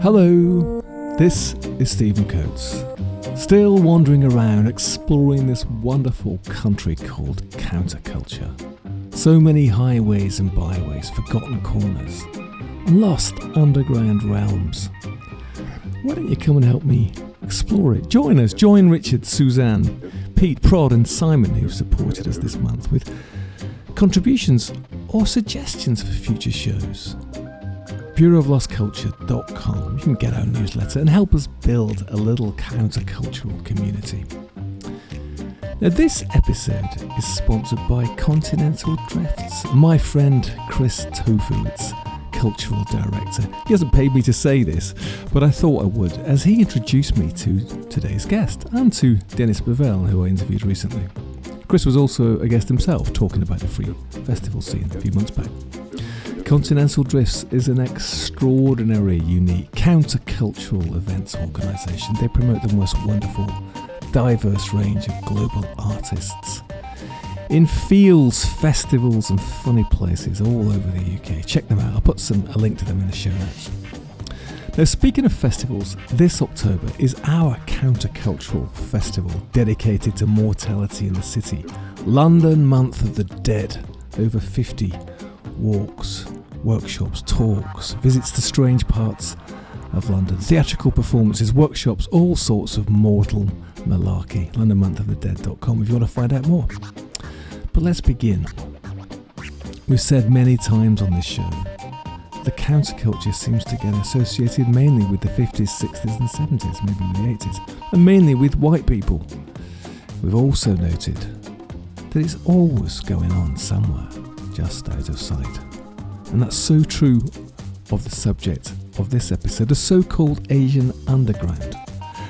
Hello, this is Stephen Coates, still wandering around exploring this wonderful country called counterculture. So many highways and byways, forgotten corners, and lost underground realms. Why don't you come and help me explore it? Join us, join Richard, Suzanne, Pete, Prod and Simon, who've supported us this month with contributions or suggestions for future shows. bureauoflostculture.com. You can get our newsletter and help us build a little countercultural community. Now, this episode is sponsored by Continental Drifts. My friend Chris Tofu, its cultural director. He hasn't paid me to say this, but I thought I would, as he introduced me to today's guest and to Dennis Bovell, who I interviewed recently. Chris was also a guest himself, talking about the free festival scene a few months back. Continental Drifts is an extraordinary, unique, countercultural events organisation. They promote the most wonderful, diverse range of global artists in fields, festivals and funny places all over the UK. Check them out. I'll put a link to them in the show notes. Now, speaking of festivals, this October is our countercultural festival dedicated to mortality in the city. London Month of the Dead. Over 50 walks, workshops, talks, visits to strange parts of London, theatrical performances, workshops, all sorts of mortal malarkey. LondonMonthOfTheDead.com if you want to find out more. But let's begin. We've said many times on this show, the counterculture seems to get associated mainly with the 50s, 60s and 70s, maybe with the 80s, and mainly with white people. We've also noted that it's always going on somewhere, just out of sight. And that's so true of the subject of this episode, the so-called Asian underground,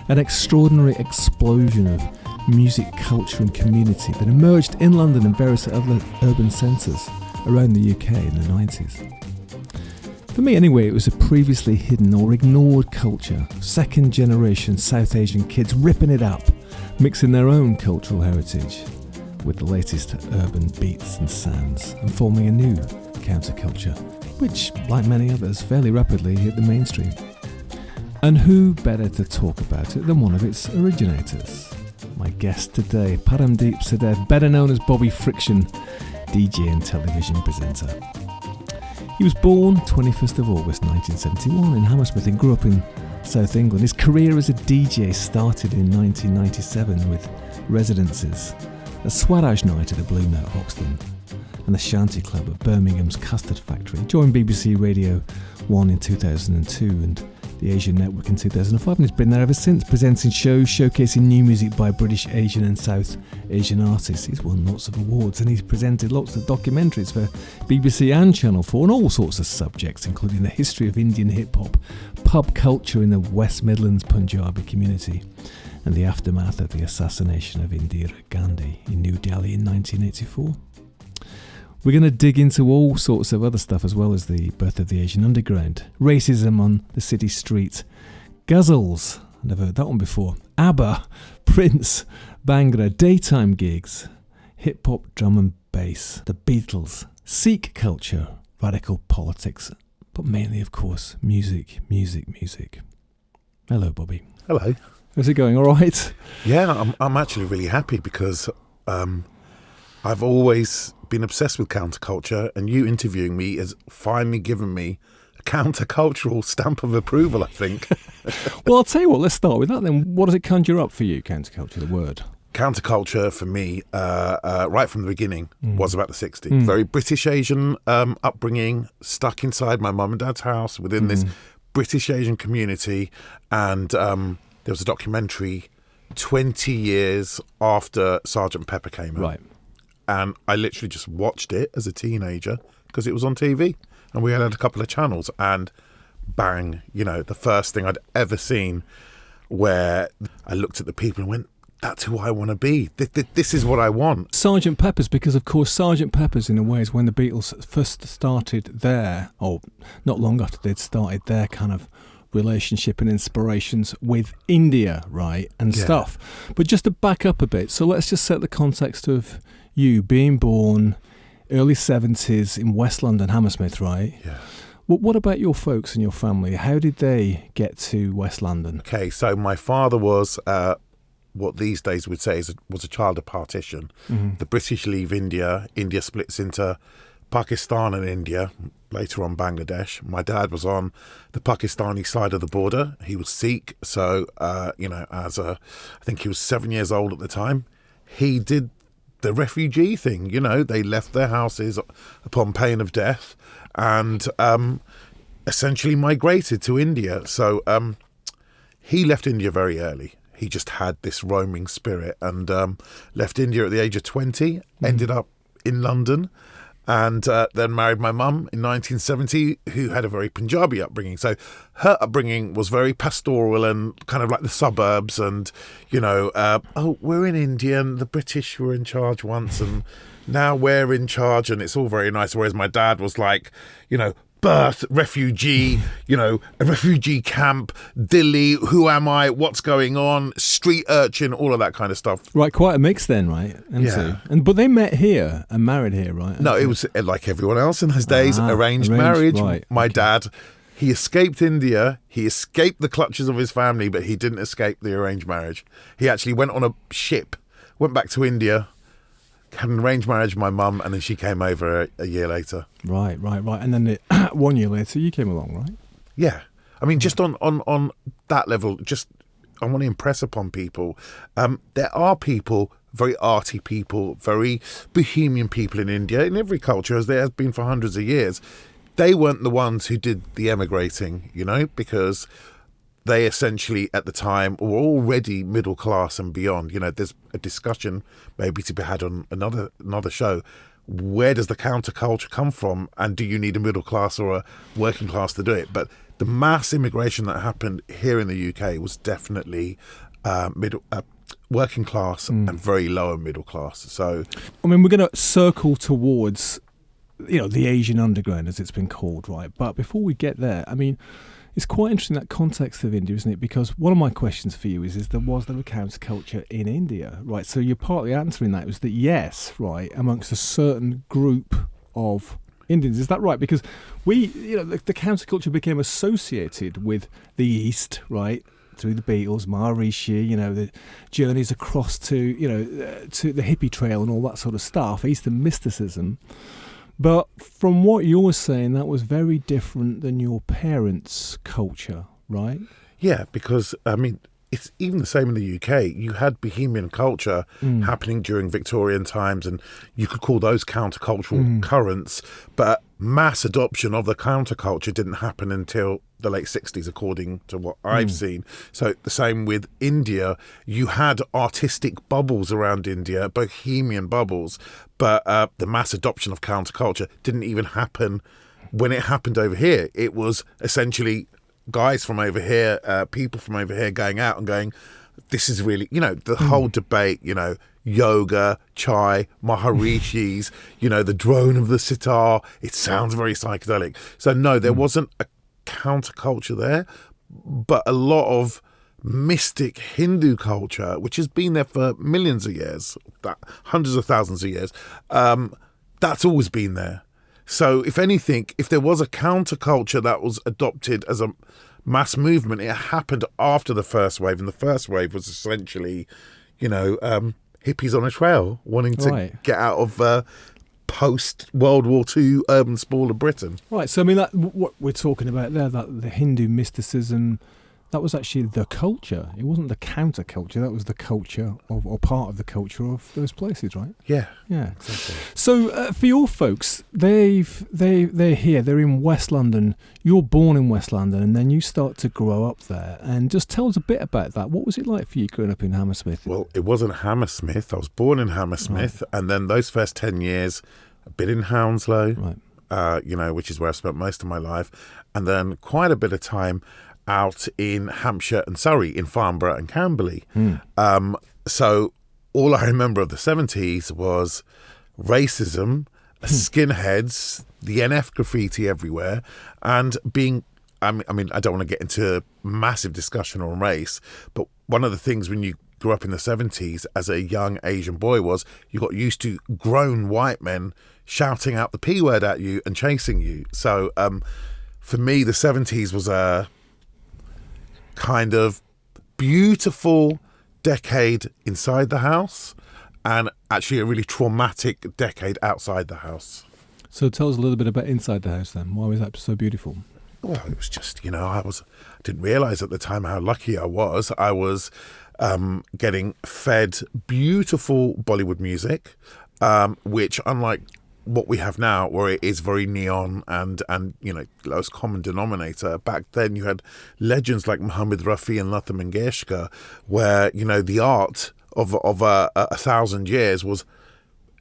an extraordinary explosion of music, culture and community that emerged in London and various other urban centres around the UK in the 90s. For me anyway, it was a previously hidden or ignored culture, second generation South Asian kids ripping it up, mixing their own cultural heritage with the latest urban beats and sounds and forming a new counterculture, which, like many others, fairly rapidly hit the mainstream. And who better to talk about it than one of its originators? My guest today, Paramdeep Sadev, better known as Bobby Friction, DJ and television presenter. He was born 21st of August 1971 in Hammersmith and grew up in South England. His career as a DJ started in 1997 with residences at Swaraj Night at the Blue Note, Hoxton, and the Shanty Club at Birmingham's Custard Factory. Joined BBC Radio 1 in 2002 and the Asian Network in 2005, and he's been there ever since, presenting shows showcasing new music by British, Asian and South Asian artists. He's won lots of awards and he's presented lots of documentaries for BBC and Channel 4 on all sorts of subjects, including the history of Indian hip-hop, pub culture in the West Midlands Punjabi community, and the aftermath of the assassination of Indira Gandhi in New Delhi in 1984. We're going to dig into all sorts of other stuff as well as the birth of the Asian underground, racism on the city street, ghazals, I've never heard that one before, ABBA, Prince, Bhangra, daytime gigs, hip-hop, drum and bass, the Beatles, Sikh culture, radical politics, but mainly, of course, music. Hello, Bobby. Hello. How's it going? All right? Yeah, I'm actually really happy because I've always been obsessed with counterculture, and you interviewing me has finally given me a countercultural stamp of approval, I think. Well, I'll tell you what, let's start with that then. What does it conjure up for you, counterculture, the word? Counterculture for me, right from the beginning, was about the 60s. Very British Asian upbringing, stuck inside my mum and dad's house within this British Asian community, and there was a documentary 20 years after Sergeant Pepper came out. Right. And I literally just watched it as a teenager because it was on TV and we had a couple of channels, and bang, the first thing I'd ever seen where I looked at the people and went, that's who I want to be. This is what I want. Sergeant Pepper's, because of course Sergeant Pepper's in a way is when the Beatles first started their, or not long after they'd started their kind of relationship and inspirations with India, right, and stuff. But just to back up a bit, so let's just set the context of you being born early 70s in West London, Hammersmith, right? Yeah. What about your folks and your family? How did they get to West London? Okay, so my father was what these days we'd say was a child of partition. Mm-hmm. The British leave India. India splits into Pakistan and India, later on Bangladesh. My dad was on the Pakistani side of the border. He was Sikh, so, I think he was 7 years old at the time. He did the refugee thing, they left their houses upon pain of death and essentially migrated to India. So he left India very early. He just had this roaming spirit and left India at the age of 20, ended up in London, and then married my mum in 1970, who had a very Punjabi upbringing. So her upbringing was very pastoral and kind of like the suburbs and, we're in India and the British were in charge once and now we're in charge and it's all very nice. Whereas my dad was like, birth, refugee, a refugee camp, Delhi, who am I, what's going on, street urchin, all of that kind of stuff. Right, quite a mix then, right? Yeah. But they met here and married here, right? No, it was like everyone else in those days, arranged marriage. Right. My dad, he escaped India, he escaped the clutches of his family, but he didn't escape the arranged marriage. He actually went on a ship, went back to India, had an arranged marriage with my mum, and then she came over a year later. Right. And then 1 year later, you came along, right? Yeah. I mean, just on that level, I want to impress upon people. There are people, very arty people, very bohemian people in India, in every culture, as there has been for hundreds of years. They weren't the ones who did the emigrating, because they essentially at the time were already middle class and beyond. There's a discussion maybe to be had on another show. Where does the counterculture come from? And do you need a middle class or a working class to do it? But the mass immigration that happened here in the UK was definitely working class and very lower middle class. So, I mean, we're going to circle towards, the Asian underground, as it's been called, right? But before we get there, I mean, it's quite interesting, that context of India, isn't it? Because one of my questions for you is was there a counterculture in India, right? So you're partly answering that, was that yes, right, amongst a certain group of Indians. Is that right? Because the counterculture became associated with the East, right? Through the Beatles, Maharishi, the journeys across to the hippie trail and all that sort of stuff, Eastern mysticism. But from what you're saying, that was very different than your parents' culture, right? Yeah, because, I mean, it's even the same in the UK. You had bohemian culture happening during Victorian times, and you could call those countercultural currents, but mass adoption of the counterculture didn't happen until the late 60s, according to what I've seen. So the same with India. You had artistic bubbles around India, bohemian bubbles, but the mass adoption of counterculture didn't even happen when it happened over here. It was essentially guys from over here, people from over here going out and going, this is really, the whole debate, yoga, chai, Maharishis, the drone of the sitar. It sounds very psychedelic. So no, there wasn't a counterculture there, but a lot of mystic Hindu culture, which has been there for millions of years, hundreds of thousands of years, that's always been there. So if anything, if there was a counterculture that was adopted as a mass movement, it happened after the first wave, and the first wave was essentially, hippies on a trail wanting to get out of post-World War II urban sprawl of Britain. Right, so I mean, what we're talking about there, that the Hindu mysticism, that was actually the culture. It wasn't the counterculture. That was the culture or part of the culture of those places, right? Yeah. Exactly. So for your folks, they're here. They're in West London. You're born in West London, and then you start to grow up there. And just tell us a bit about that. What was it like for you growing up in Hammersmith? Well, it wasn't Hammersmith. I was born in Hammersmith, and then those first 10 years, a bit in Hounslow, which is where I spent most of my life, and then quite a bit of time out in Hampshire and Surrey, in Farnborough and Camberley. So all I remember of the 70s was racism, skinheads, the NF graffiti everywhere, and being, I mean, I don't want to get into massive discussion on race, but one of the things when you grew up in the 70s as a young Asian boy was you got used to grown white men shouting out the P word at you and chasing you. So for me, the 70s was a kind of beautiful decade inside the house and actually a really traumatic decade outside the house. So tell us a little bit about inside the house then. Why was that so beautiful? Well, it was just, I didn't realise at the time how lucky I was. I was getting fed beautiful Bollywood music, which, unlike what we have now, where it is very neon and lowest common denominator, back then you had legends like Muhammad Rafi and Lata Mangeshkar, where the art of 1,000 years was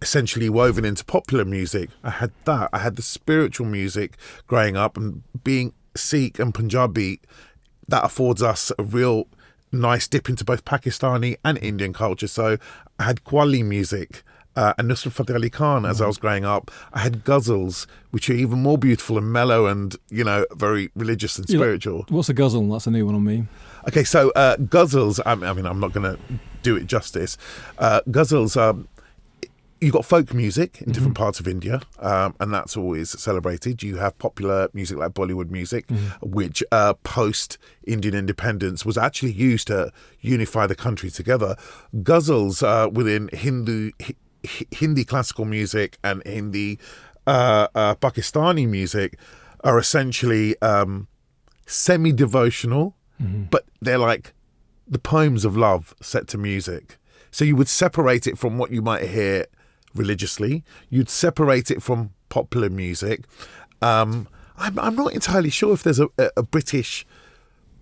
essentially woven into popular music. I had that. I had the spiritual music growing up, and being Sikh and Punjabi, that affords us a real nice dip into both Pakistani and Indian culture. So I had Qawwali music and Nusrat Fateh Ali Khan as I was growing up. I had ghazals, which are even more beautiful and mellow and, very religious and spiritual. What's a ghazal? That's a new one on me. Okay, so ghazals, I'm not going to do it justice. Ghazals, you've got folk music in different parts of India, and that's always celebrated. You have popular music like Bollywood music, which post-Indian independence was actually used to unify the country together. Ghazals within Hindi classical music and Hindi Pakistani music are essentially semi-devotional, but they're like the poems of love set to music. So you would separate it from what you might hear religiously. You'd separate it from popular music. I'm not entirely sure if there's a British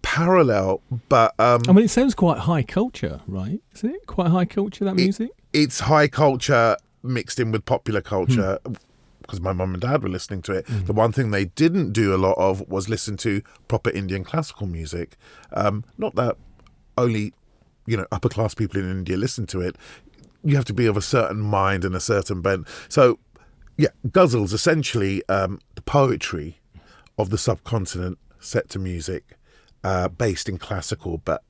parallel, but it sounds quite high culture, right? Is it quite high culture, that music? It's high culture mixed in with popular culture. Because my mum and dad were listening to it. The one thing they didn't do a lot of was listen to proper Indian classical music. Not that only upper class people in India listen to it. You have to be of a certain mind and a certain bent. So, yeah, ghazals, essentially the poetry of the subcontinent set to music, based in classical, but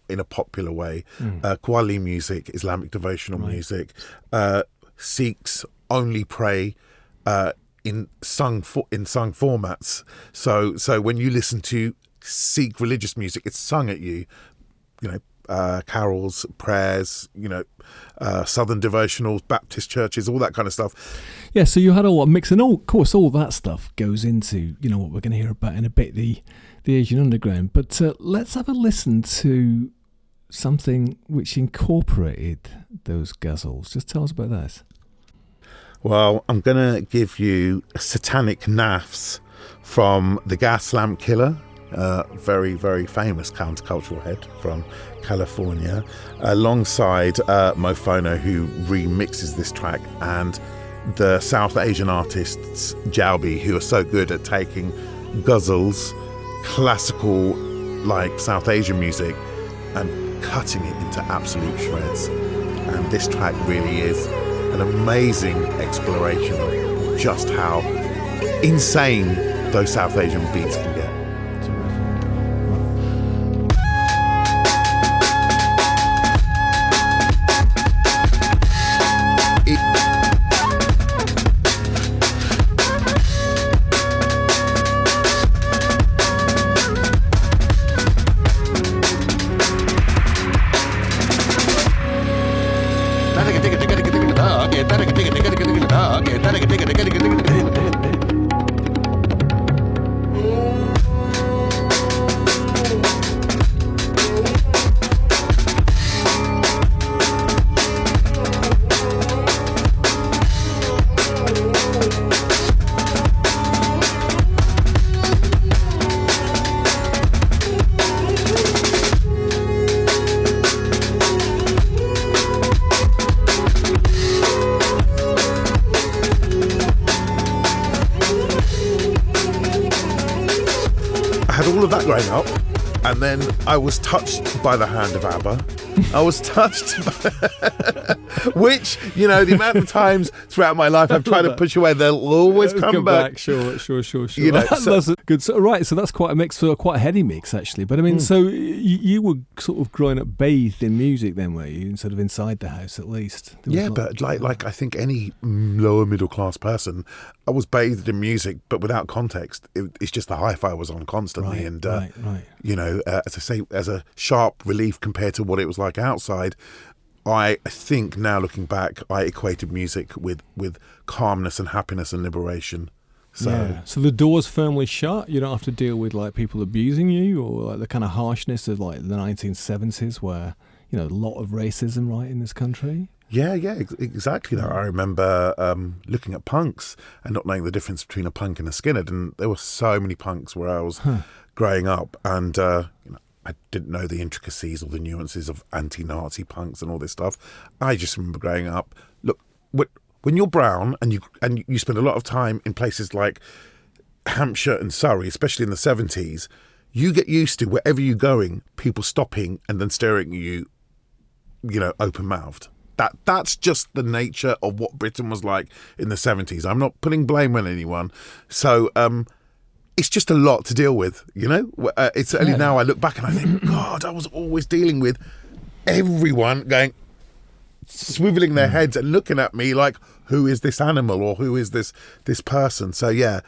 in a popular way. Qawwali music, Islamic devotional music. Sikhs only pray in sung formats. So when you listen to Sikh religious music, it's sung at you. Carols, prayers, Southern devotionals, Baptist churches, all that kind of stuff. Yeah, so you had all a mix, and of course all that stuff goes into what we're going to hear about in a bit, the Asian underground. But let's have a listen to something which incorporated those ghazals. Just tell us about that. Well, I'm going to give you Satanic Naffs from the Gas Lamp Killer, very, very famous countercultural head from California, alongside Mofono, who remixes this track, and the South Asian artists Jalbi, who are so good at taking ghazals, classical like South Asian music, and cutting it into absolute shreds. And this track really is an amazing exploration of just how insane those South Asian beats can get. Growing up, and then I was touched by the hand of ABBA, I was touched. Which, you know, the amount of times throughout my life I've tried to push away, they'll always come back. Sure. You know, that's a good. Right, so that's quite a mix, quite a heady mix actually. But I mean, so you were sort of growing up bathed in music, then, were you? Sort of inside the house, at least. But like I think any lower middle class person, I was bathed in music, but without context. It's just the hi-fi was on constantly, right. You know, as I say, as a sharp relief compared to what it was like outside. I think now looking back, I equated music with calmness and happiness and liberation. So the door's firmly shut. You don't have to deal with like people abusing you or like the kind of harshness of like the 1970s, where, you know, a lot of racism right in this country. Yeah, exactly that. I remember looking at punks and not knowing the difference between a punk and a skinhead, and there were so many punks where I was growing up, and you know, I didn't know the intricacies or the nuances of anti-Nazi punks and all this stuff. I just remember growing up. Look, when you're brown and you spend a lot of time in places like Hampshire and Surrey, especially in the 70s, you get used to wherever you're going, people stopping and then staring at you, you know, open-mouthed. That's just the nature of what Britain was like in the 70s. I'm not putting blame on anyone. So it's just a lot to deal with, you know? It's only now I look back and I think, God, I was always dealing with everyone going, swiveling their heads and looking at me like, who is this animal or who is this person? So, yeah.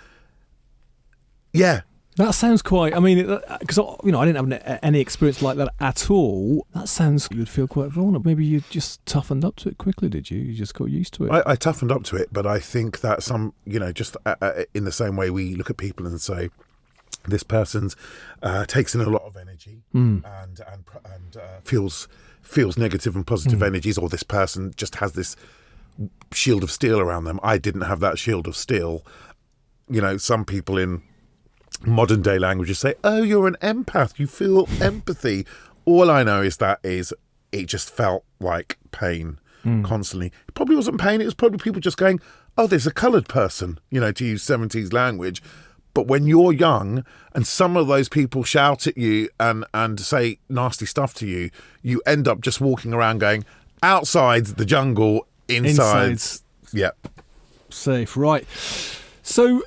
That sounds quite, I mean, because, you know, I didn't have any experience like that at all. That sounds, you'd feel quite vulnerable. Maybe you just toughened up to it quickly, did you? You just got used to it. I toughened up to it, but I think that you know, just in the same way we look at people and say, this person's takes in a lot of energy and feels negative and positive energies, or this person just has this shield of steel around them. I didn't have that shield of steel. You know, some people in modern day languages say, oh, you're an empath, you feel empathy. All I know is it just felt like pain constantly. It probably wasn't pain, it was probably people just going, oh, there's a coloured person, you know, to use 70s language. But when you're young and some of those people shout at you and say nasty stuff to you, you end up just walking around going, outside's the jungle, inside's safe. Right. So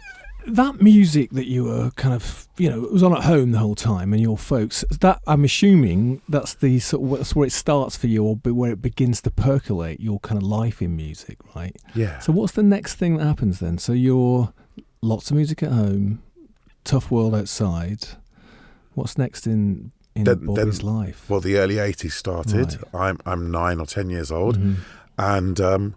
that music that you were kind of, you know, it was on at home the whole time, and your folks, that, I'm assuming that's the sort of, that's where it starts for you, or where it begins to percolate your kind of life in music, right? Yeah. So what's the next thing that happens then? So you're lots of music at home, tough world outside. What's next in Bobby's life? Well, the early 80s started. Right. I'm 9 or 10 years old, and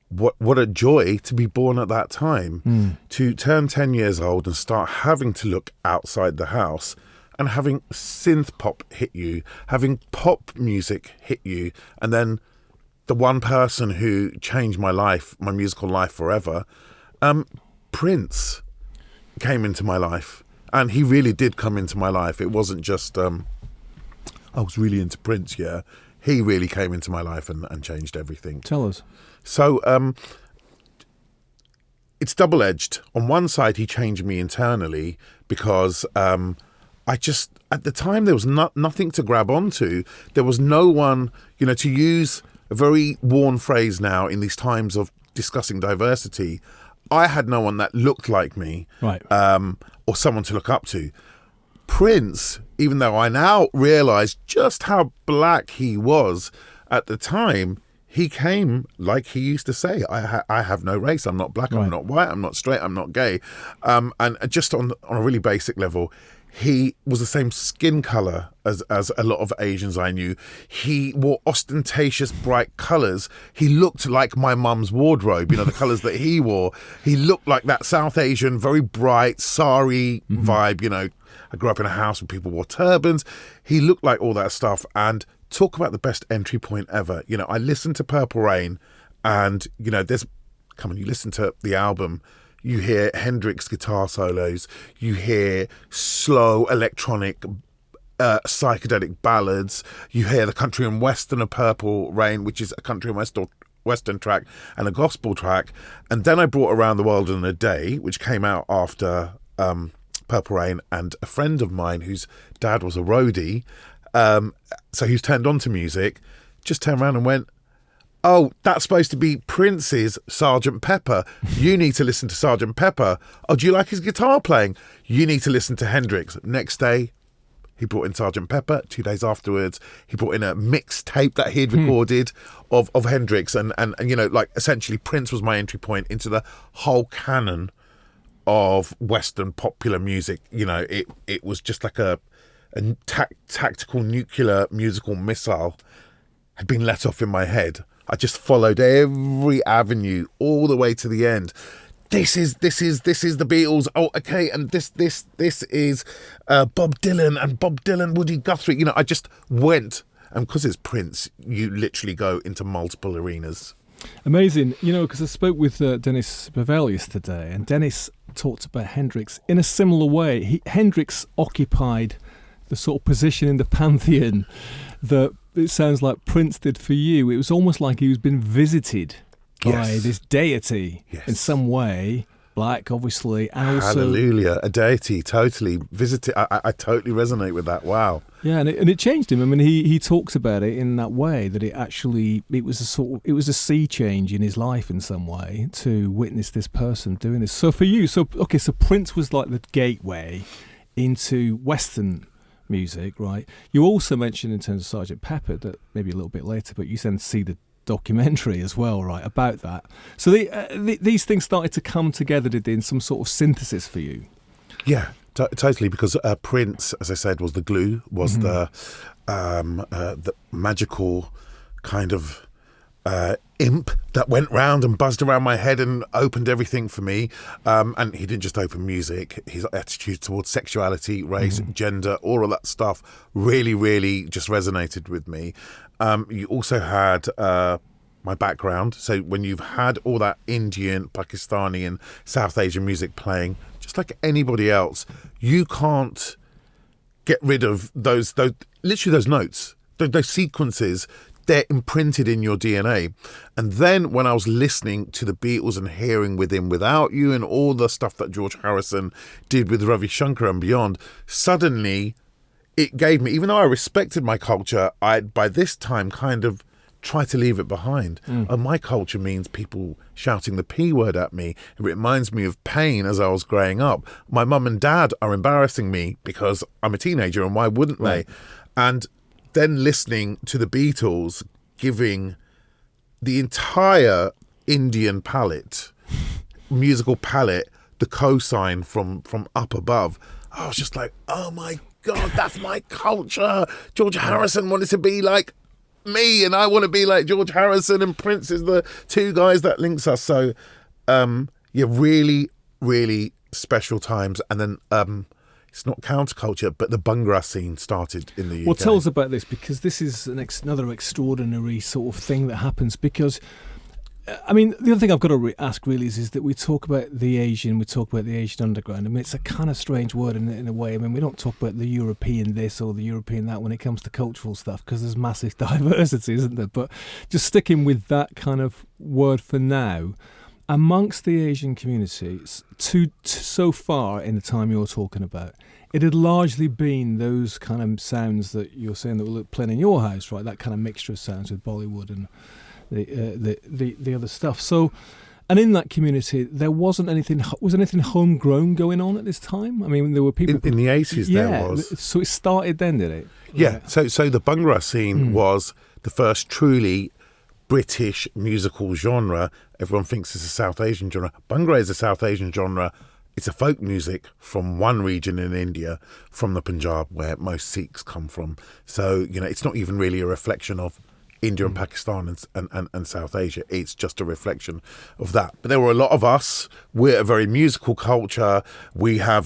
what a joy to be born at that time, to turn 10 years old and start having to look outside the house and having synth pop hit you, having pop music hit you, and then the one person who changed my life, my musical life forever, Prince, came into my life. And he really did come into my life. It wasn't just I was really into Prince, yeah. He really came into my life and changed everything. Tell us. So it's double-edged. On one side, he changed me internally because I just, at the time, there was nothing to grab onto. There was no one, you know, to use a very worn phrase now in these times of discussing diversity, I had no one that looked like me, right, or someone to look up to. Prince, even though I now realise just how black he was at the time, he came like he used to say, I have no race, I'm not black, right, I'm not white, I'm not straight, I'm not gay. And just on a really basic level, he was the same skin colour as a lot of Asians I knew. He wore ostentatious bright colours. He looked like my mum's wardrobe, you know, the colours that he wore. He looked like that South Asian, very bright, sari vibe, you know. I grew up in a house where people wore turbans. He looked like all that stuff. And talk about the best entry point ever. You know, I listened to Purple Rain and, you know, you listen to the album, you hear Hendrix guitar solos, you hear slow electronic psychedelic ballads, you hear the country and western of Purple Rain, which is a country and western track and a gospel track. And then I brought Around the World in a Day, which came out after Purple Rain, and a friend of mine whose dad was a roadie So who's turned on to music, just turned around and went, oh, that's supposed to be Prince's Sergeant Pepper. You need to listen to Sergeant Pepper. Oh, do you like his guitar playing? You need to listen to Hendrix. Next day, he brought in Sergeant Pepper. 2 days afterwards, he brought in a mixtape that he had recorded of Hendrix. And you know, like, essentially Prince was my entry point into the whole canon of Western popular music. You know, it was just like a tactical nuclear musical missile had been let off in my head. I just followed every avenue all the way to the end. This is the Beatles. Oh, okay, and this is Bob Dylan and Bob Dylan, Woody Guthrie. You know, I just went, and because it's Prince, you literally go into multiple arenas. Amazing, you know, because I spoke with Dennis Bevell yesterday, and Dennis talked about Hendrix in a similar way. Hendrix occupied the sort of position in the pantheon that it sounds like Prince did for you. It was almost like he was been visited by this deity in some way, black, obviously, and also... Hallelujah, a deity, totally. Visited. I totally resonate with that, wow. Yeah, and it changed him. I mean, he talks about it in that way, that it was a sea change in his life in some way to witness this person doing this. So for you, so Prince was like the gateway into Western music, right? You also mentioned in terms of Sergeant Pepper, that maybe a little bit later, but you then see the documentary as well, right, about that. So these things started to come together, did they, in some sort of synthesis for you? Yeah, totally, because Prince, as I said, was the glue, was the magical kind of imp that went round and buzzed around my head and opened everything for me. And he didn't just open music. His attitude towards sexuality, race, gender, all of that stuff really, really just resonated with me. You also had my background. So when you've had all that Indian, Pakistani and South Asian music playing, just like anybody else, you can't get rid of those notes, those sequences. They're imprinted in your DNA. And then when I was listening to the Beatles and hearing Within Without You and all the stuff that George Harrison did with Ravi Shankar and beyond, suddenly it gave me, even though I respected my culture, I by this time kind of tried to leave it behind. And my culture means people shouting the P word at me. It reminds me of pain as I was growing up. My mum and dad are embarrassing me because I'm a teenager, and why wouldn't they? And then listening to the Beatles giving the entire Indian palette, musical palette, the cosign from up above, I was just like, oh my God, that's my culture. George Harrison wanted to be like me, and I want to be like George Harrison, and Prince is the two guys that links us. So, really, really special times. And then it's not counterculture, but the Bhangra scene started in the UK. Well, tell us about this, because this is another extraordinary sort of thing that happens. Because, I mean, the other thing I've got to ask really is that we talk about the Asian underground. I mean, it's a kind of strange word in a way. I mean, we don't talk about the European this or the European that when it comes to cultural stuff, because there's massive diversity, isn't there? But just sticking with that kind of word for now, amongst the Asian communities, so far in the time you're talking about, it had largely been those kind of sounds that you're saying that were playing in your house, right? That kind of mixture of sounds with Bollywood and the other stuff. So, and in that community, there wasn't anything. Was anything homegrown going on at this time? I mean, there were people in the 80s. There was. So it started then, did it? Yeah. So the Bhangra scene was the first truly British musical genre. Everyone thinks it's a South Asian genre. Bhangra is a South Asian genre. It's a folk music from one region in India, from the Punjab, where most Sikhs come from. So, you know, it's not even really a reflection of India and Pakistan and South Asia. It's just a reflection of that. But there were a lot of us. We're a very musical culture. We are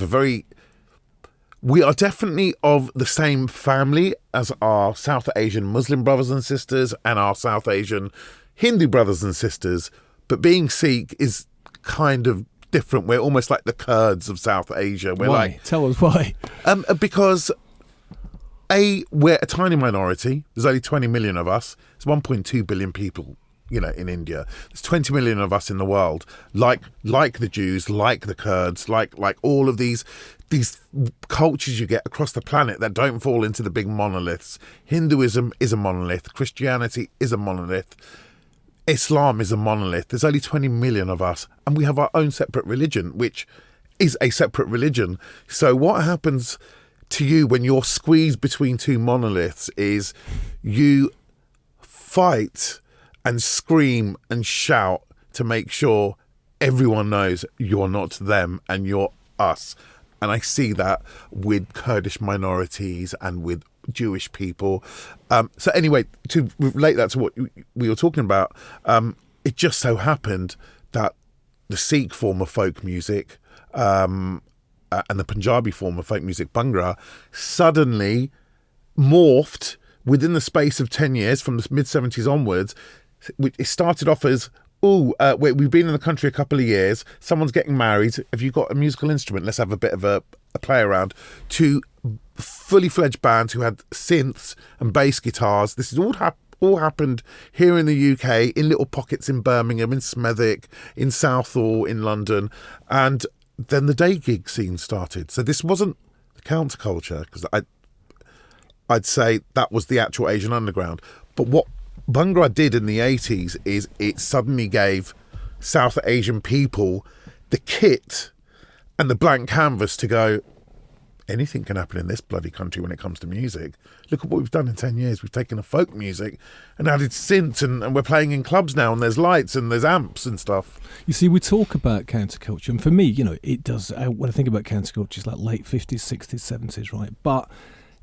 definitely of the same family as our South Asian Muslim brothers and sisters and our South Asian Hindu brothers and sisters. But being Sikh is kind of different. We're almost like the Kurds of South Asia. Why? Tell us why. Because we're a tiny minority. There's only 20 million of us. There's 1.2 billion people in India. There's 20 million of us in the world, like the Jews, like the Kurds, like all of these cultures you get across the planet that don't fall into the big monoliths. Hinduism is a monolith. Christianity is a monolith. Islam is a monolith. There's only 20 million of us, and we have our own separate religion, which is a separate religion. So what happens to you when you're squeezed between two monoliths is you fight and scream and shout to make sure everyone knows you're not them and you're us. And I see that with Kurdish minorities and with Jewish people. So anyway, to relate that to what we were talking about, it just so happened that the Sikh form of folk music and the Punjabi form of folk music, Bhangra, suddenly morphed within the space of 10 years from the mid-70s onwards. It started off as, we've been in the country a couple of years, someone's getting married, have you got a musical instrument? Let's have a bit of a play around. To fully fledged bands who had synths and bass guitars. This is all happened here in the UK, in little pockets in Birmingham, in Smethwick, in Southall, in London. And then the day gig scene started. So this wasn't the counterculture, because I'd say that was the actual Asian underground. But what Bhangra did in the 80s is it suddenly gave South Asian people the kit and the blank canvas to go, anything can happen in this bloody country when it comes to music. Look at what we've done in 10 years. We've taken a folk music and added synths, and we're playing in clubs now, and there's lights and there's amps and stuff. You see, we talk about counterculture, and for me, it does, when I think about counterculture, it's like late 50s, 60s, 70s, right? But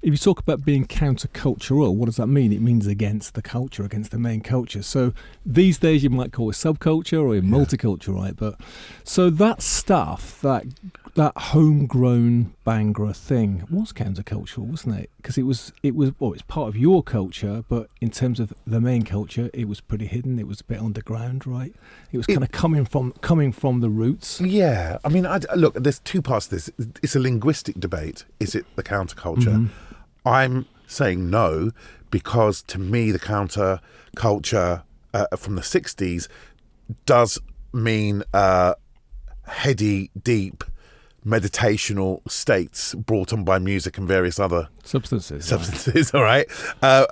if you talk about being countercultural, what does that mean? It means against the culture, against the main culture. So these days you might call it subculture or multiculture, right? But so that stuff, that homegrown Bhangra thing was countercultural, wasn't it? Because it's part of your culture, but in terms of the main culture, it was pretty hidden. It was a bit underground, right? It was kind of coming from the roots. Yeah, I mean, look, there's two parts to this. It's a linguistic debate. Is it the counterculture? Mm-hmm. I'm saying no, because to me the counterculture from the 60s does mean heady, deep, meditational states brought on by music and various other substances, right. All right.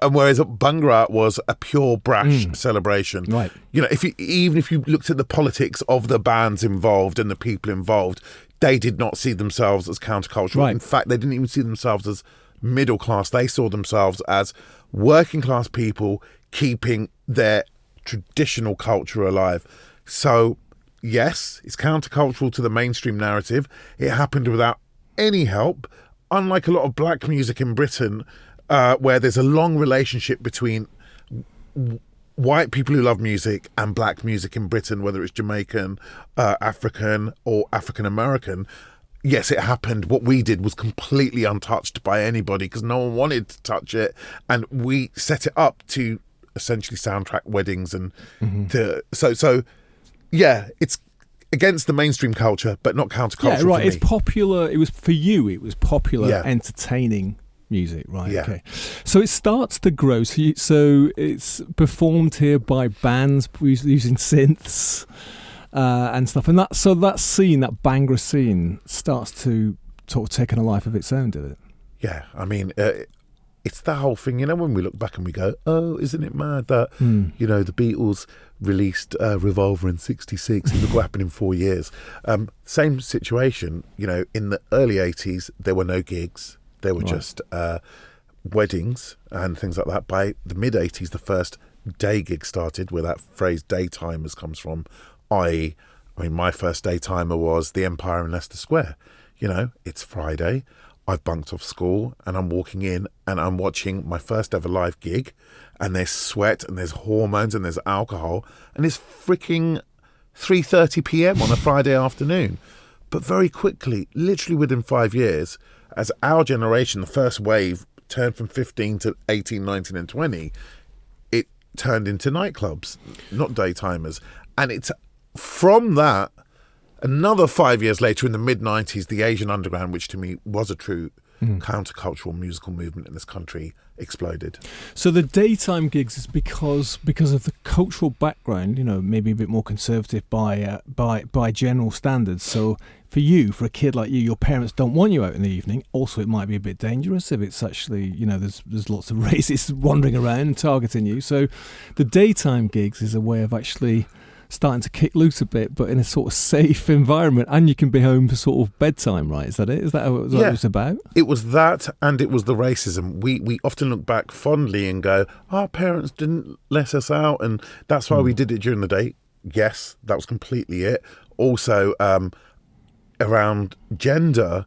And whereas Bhangra was a pure brash celebration, right? Even if you looked at the politics of the bands involved and the people involved, they did not see themselves as countercultural. Right. In fact, they didn't even see themselves as middle class. They saw themselves as working class people keeping their traditional culture alive. So yes, it's countercultural to the mainstream narrative. It happened without any help, unlike a lot of black music in Britain, where there's a long relationship between white people who love music and black music in Britain, whether it's Jamaican, African or African American. Yes, it happened. What we did was completely untouched by anybody because no one wanted to touch it, and we set it up to essentially soundtrack weddings and so. Yeah, it's against the mainstream culture, but not counterculture. Yeah, right. For me. It's popular. It was for you. It was popular, entertaining music, right? Yeah. Okay. So it starts to grow. So it's performed here by bands using synths and stuff, and that scene, that Bhangra scene, starts to sort of take on a life of its own, did it? Yeah, I mean. It's the whole thing, when we look back and we go, oh, isn't it mad that, the Beatles released Revolver in 66 and look what happened in 4 years. Same situation, in the early 80s, there were no gigs. There were just weddings and things like that. By the mid-80s, the first day gig started, where that phrase daytimers comes from, I mean, my first daytimer was the Empire in Leicester Square. It's Friday. I've bunked off school and I'm walking in and I'm watching my first ever live gig, and there's sweat and there's hormones and there's alcohol, and it's freaking 3:30 p.m. on a Friday afternoon. But very quickly, literally within 5 years, as our generation, the first wave turned from 15 to 18, 19 and 20, it turned into nightclubs, not daytimers. And it's from that, another 5 years later, in the mid-90s, the Asian underground, which to me was a true countercultural musical movement in this country exploded. So the daytime gigs is because of the cultural background, maybe a bit more conservative by general standards. So for you, for a kid like you, your parents don't want you out in the evening. Also, it might be a bit dangerous if it's actually, there's lots of racists wandering around targeting you. So the daytime gigs is a way of actually starting to kick loose a bit, but in a sort of safe environment, and you can be home for sort of bedtime, right? Is that it? Is that what it was about? It was that, and it was the racism. We often look back fondly and go, our parents didn't let us out, and that's why we did it during the day. Yes, that was completely it. Also, around gender,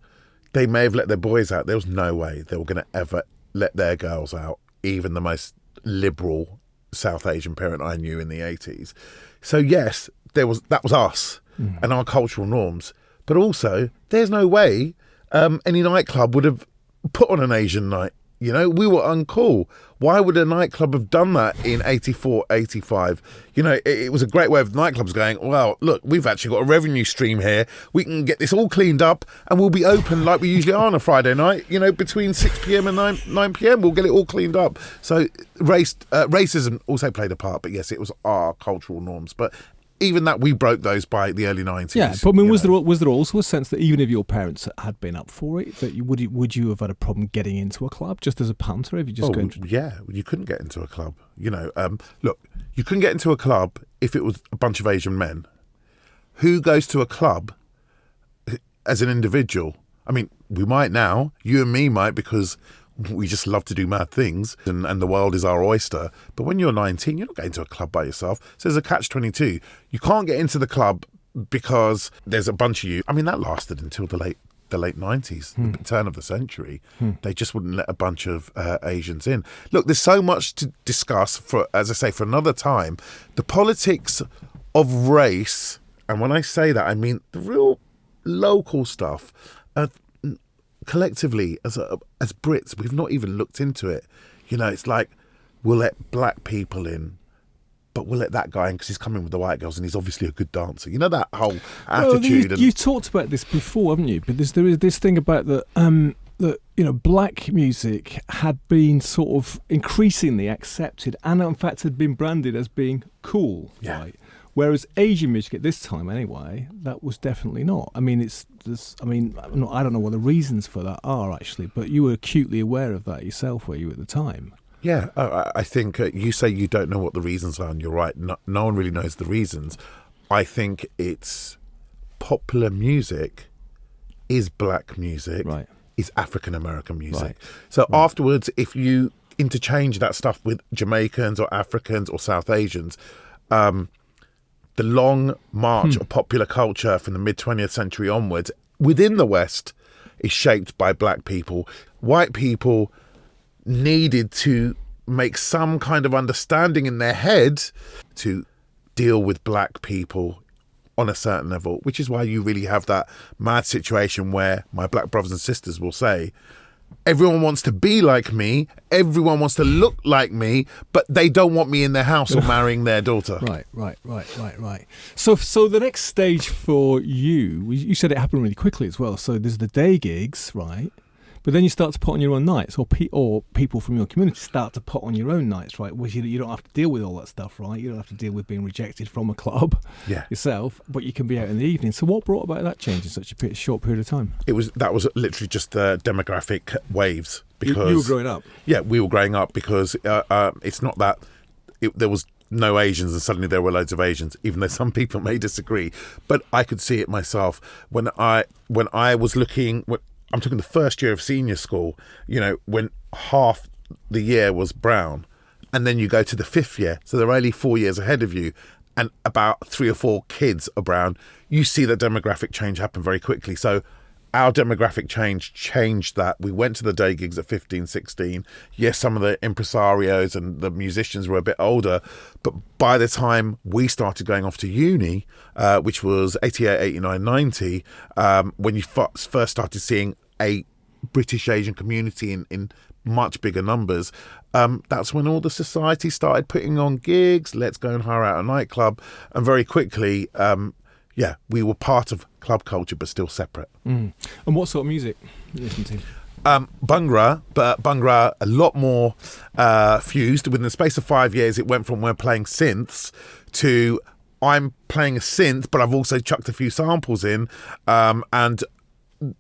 they may have let their boys out. There was no way they were going to ever let their girls out, even the most liberal South Asian parent I knew in the 80s. So yes, that was us and our cultural norms. But also, there's no way any nightclub would have put on an Asian night. We were uncool. Why would a nightclub have done that in 84, 85? It was a great way of nightclubs going, well, look, we've actually got a revenue stream here. We can get this all cleaned up and we'll be open like we usually are on a Friday night. Between 6 p.m. and 9 p.m, we'll get it all cleaned up. So racism also played a part, but yes, it was our cultural norms. But even that, we broke those by the early 90s. Yeah, but was there also a sense that even if your parents had been up for it, that would you have had a problem getting into a club just as a punter? If you just you couldn't get into a club. Look, you couldn't get into a club if it was a bunch of Asian men. Who goes to a club as an individual? I mean, we might now. You and me might, because we just love to do mad things and the world is our oyster. But when you're 19, you're not going to a club by yourself. So there's a catch-22. You can't get into the club because there's a bunch of you. I mean, that lasted until the late 90s, the turn of the century. They just wouldn't let a bunch of Asians in. Look, there's so much to discuss for another time. The politics of race, and when I say that, I mean the real local stuff. Collectively, as Brits, we've not even looked into it. It's like, we'll let black people in, but we'll let that guy in because he's coming with the white girls and he's obviously a good dancer. That whole attitude. You talked about this before, haven't you? But there is this thing about that black music had been sort of increasingly accepted and in fact had been branded as being cool, right? Whereas Asian music at this time, anyway, that was definitely not. I mean, I don't know what the reasons for that are actually, but you were acutely aware of that yourself, were you, at the time? Yeah, I think you say you don't know what the reasons are, and you're right. No one really knows the reasons. I think it's popular music is black music, right, is African American music. Right. So afterwards, if you interchange that stuff with Jamaicans or Africans or South Asians, the long march of popular culture from the mid-20th century onwards within the West is shaped by black people. White people needed to make some kind of understanding in their head to deal with black people on a certain level, which is why you really have that mad situation where my black brothers and sisters will say, everyone wants to be like me, everyone wants to look like me, but they don't want me in their house or marrying their daughter. Right. So the next stage for you said it happened really quickly as well. So there's the day gigs, right? But then you start to put on your own nights, or people from your community start to put on your own nights, right? Which you don't have to deal with all that stuff, right? You don't have to deal with being rejected from a club yourself, but you can be out in the evening. So what brought about that change in such a short period of time? That was literally just demographic waves. Because you were growing up? Yeah, we were growing up because it's not that there was no Asians and suddenly there were loads of Asians, even though some people may disagree. But I could see it myself when I was looking... I'm talking the first year of senior school, when half the year was brown, and then you go to the fifth year, so they're only 4 years ahead of you, and about 3 or 4 kids are brown. You see the demographic change happen very quickly. So our demographic changed that. We went to the day gigs at 15, 16. Yes, some of the impresarios and the musicians were a bit older, but by the time we started going off to uni, which was 88, 89, 90, when you first started seeing a British Asian community in much bigger numbers, that's when all the society started putting on gigs. Let's go and hire out a nightclub. And very quickly, we were part of club culture, but still separate. And what sort of music you listen to? Bhangra, but Bhangra a lot more fused. Within the space of 5 years, it went from we're playing synths to I'm playing a synth, but I've also chucked a few samples in, and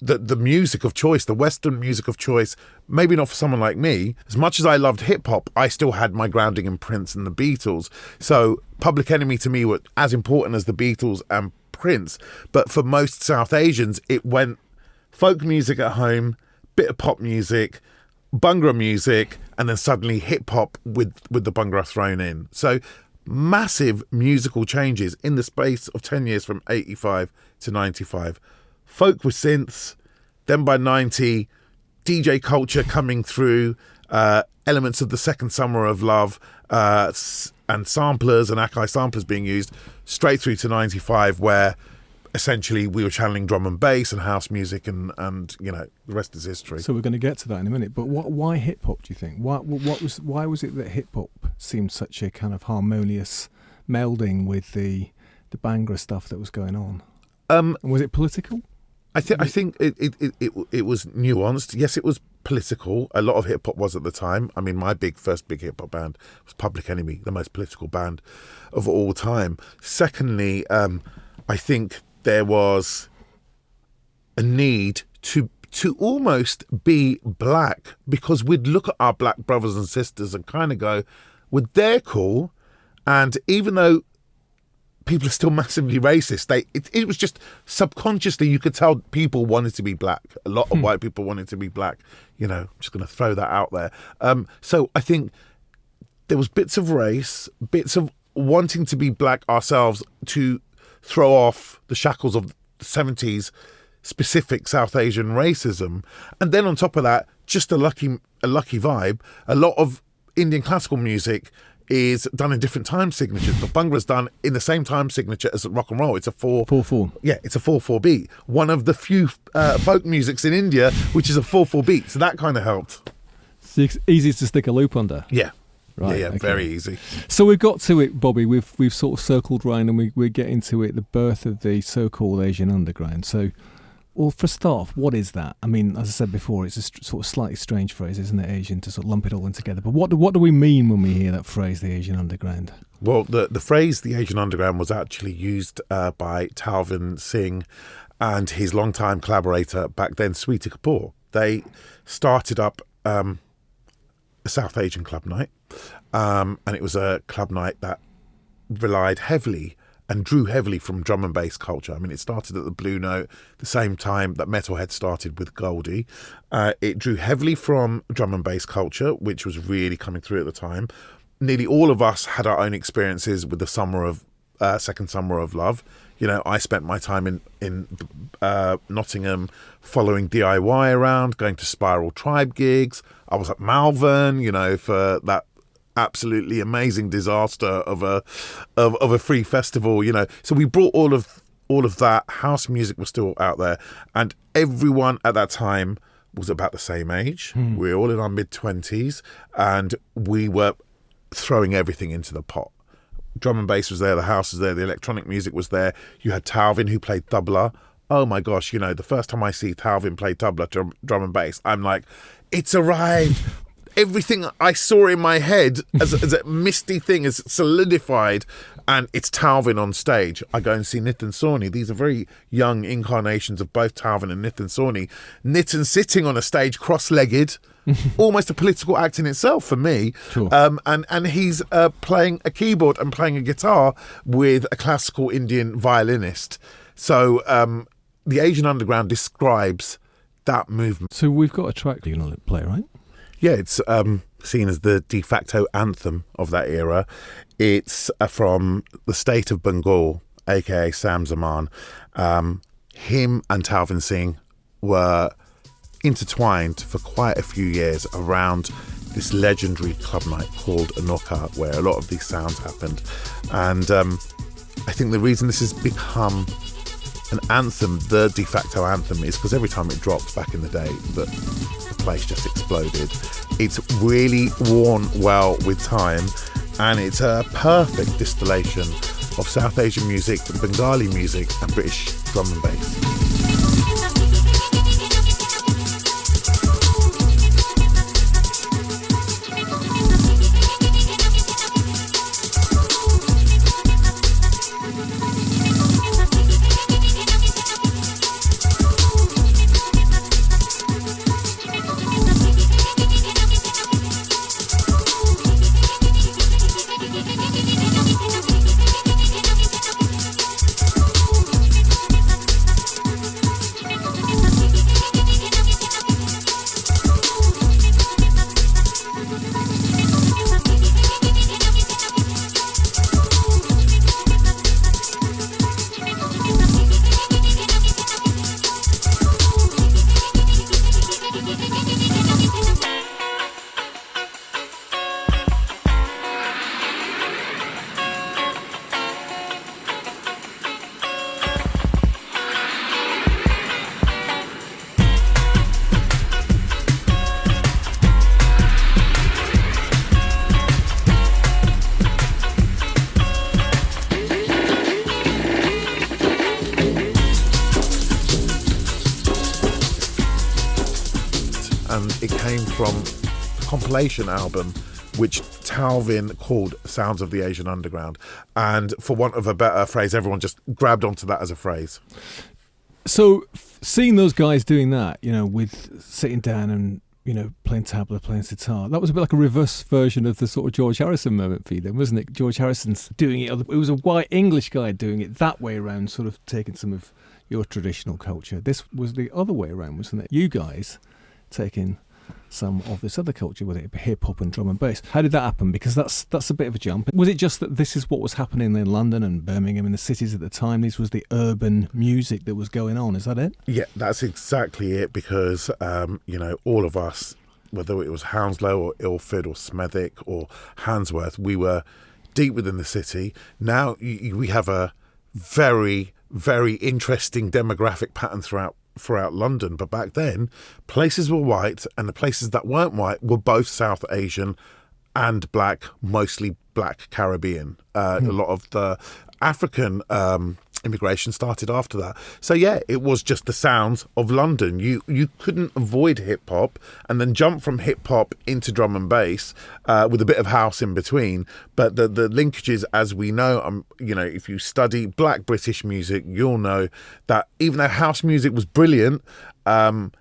the music of choice, the Western music of choice, maybe not for someone like me. As much as I loved hip hop, I still had my grounding in Prince and the Beatles. So Public Enemy to me were as important as the Beatles and Prince. But for most South Asians, it went folk music at home, bit of pop music, Bhangra music, and then suddenly hip hop with the Bhangra thrown in. So massive musical changes in the space of 10 years from 85 to 95. Folk with synths, then by 90, DJ culture coming through, elements of the second summer of love, and samplers and Akai samplers being used, straight through to 95, where essentially we were channeling drum and bass and house music, and the rest is history. So we're going to get to that in a minute. But why hip hop, do you think? Why was it that hip hop seemed such a kind of harmonious melding with the Bhangra stuff that was going on? And was it political? I think it was nuanced. Yes, it was political. A lot of hip hop was at the time. I mean, my first big hip hop band was Public Enemy, the most political band of all time. Secondly, I think there was a need to almost be black, because we'd look at our black brothers and sisters and kind of go, well, they're cool. And even though people are still massively racist, it was just subconsciously, you could tell people wanted to be black. A lot of white people wanted to be black. I'm just going to throw that out there. So I think there was bits of race, bits of wanting to be black ourselves, to throw off the shackles of the 70s specific South Asian racism. And then on top of that, just a lucky vibe. A lot of Indian classical music is done in different time signatures, but Bhangra's done in the same time signature as rock and roll. It's a 4/4. Yeah, it's a 4/4 beat. One of the few folk musics in India which is a 4/4 beat, so that kind of helped. It's easy to stick a loop under. Yeah. Right, yeah, okay. Very easy. So we've got to it, Bobby. We've sort of circled round, and we're getting to it, the birth of the so-called Asian underground. So, well, for a start, what is that? I mean, as I said before, it's a sort of slightly strange phrase, isn't it, Asian, to sort of lump it all in together. But what do we mean when we hear that phrase, the Asian underground? Well, the phrase the Asian underground was actually used by Talvin Singh and his longtime collaborator back then, Sweetie Kapoor. They started up a South Asian club night, and it was a club night that relied heavily and drew heavily from drum and bass culture. I mean, it started at the Blue Note, the same time that Metalhead started with Goldie. It drew heavily from drum and bass culture, which was really coming through at the time. Nearly all of us had our own experiences with the second summer of love. I spent my time in Nottingham following DIY around, going to Spiral Tribe gigs. I was at Malvern, for that absolutely amazing disaster of a free festival. So we brought all of that. House music was still out there, and everyone at that time was about the same age. We were all in our mid-20s, and we were throwing everything into the pot. Drum and bass was there, the house was there, the electronic music was there. You had Talvin, who played tabla. Oh my gosh, the first time I see Talvin play tabla, drum and bass, I'm like, it's arrived. Everything I saw in my head as a misty thing is solidified, and it's Talvin on stage. I go and see Nitin Sawhney. These are very young incarnations of both Talvin and Nitin Sawhney. Nitin sitting on a stage cross-legged, almost a political act in itself for me. Sure. And he's playing a keyboard and playing a guitar with a classical Indian violinist. So the Asian Underground describes that movement. So we've got a track you're going to play, right? Yeah, it's seen as the de facto anthem of that era. It's from the state of Bengal, aka Sam Zaman. Him and Talvin Singh were intertwined for quite a few years around this legendary club night called Anoka, where a lot of these sounds happened. And I think the reason this has become an anthem, the de facto anthem, is because every time it dropped back in the day, the place just exploded. It's really worn well with time, and it's a perfect distillation of South Asian music, Bengali music, and British drum and bass. and it came from a compilation album which Talvin called Sounds of the Asian Underground. And for want of a better phrase, everyone just grabbed onto that as a phrase. So seeing those guys doing that, with sitting down and, playing tabla, playing sitar, that was a bit like a reverse version of the sort of George Harrison moment for you then, wasn't it? George Harrison's doing it. It was a white English guy doing it that way around, sort of taking some of your traditional culture. This was the other way around, wasn't it? You guys taking some of this other culture, whether it be hip hop and drum and bass. How did that happen? Because that's a bit of a jump. Was it just that this is what was happening in London and Birmingham and the cities at the time? This was the urban music that was going on. Is that it? Yeah, that's exactly it. Because all of us, whether it was Hounslow or Ilford or Smethwick or Handsworth, we were deep within the city. Now we have a very, very interesting demographic pattern throughout London, but back then places were white and the places that weren't white were both South Asian and black, mostly black Caribbean. A lot of the African immigration started after that. So yeah, it was just the sounds of London. You couldn't avoid hip hop and then jump from hip hop into drum and bass with a bit of house in between. But the linkages, as we know, if you study black British music, you'll know that even though house music was brilliant, the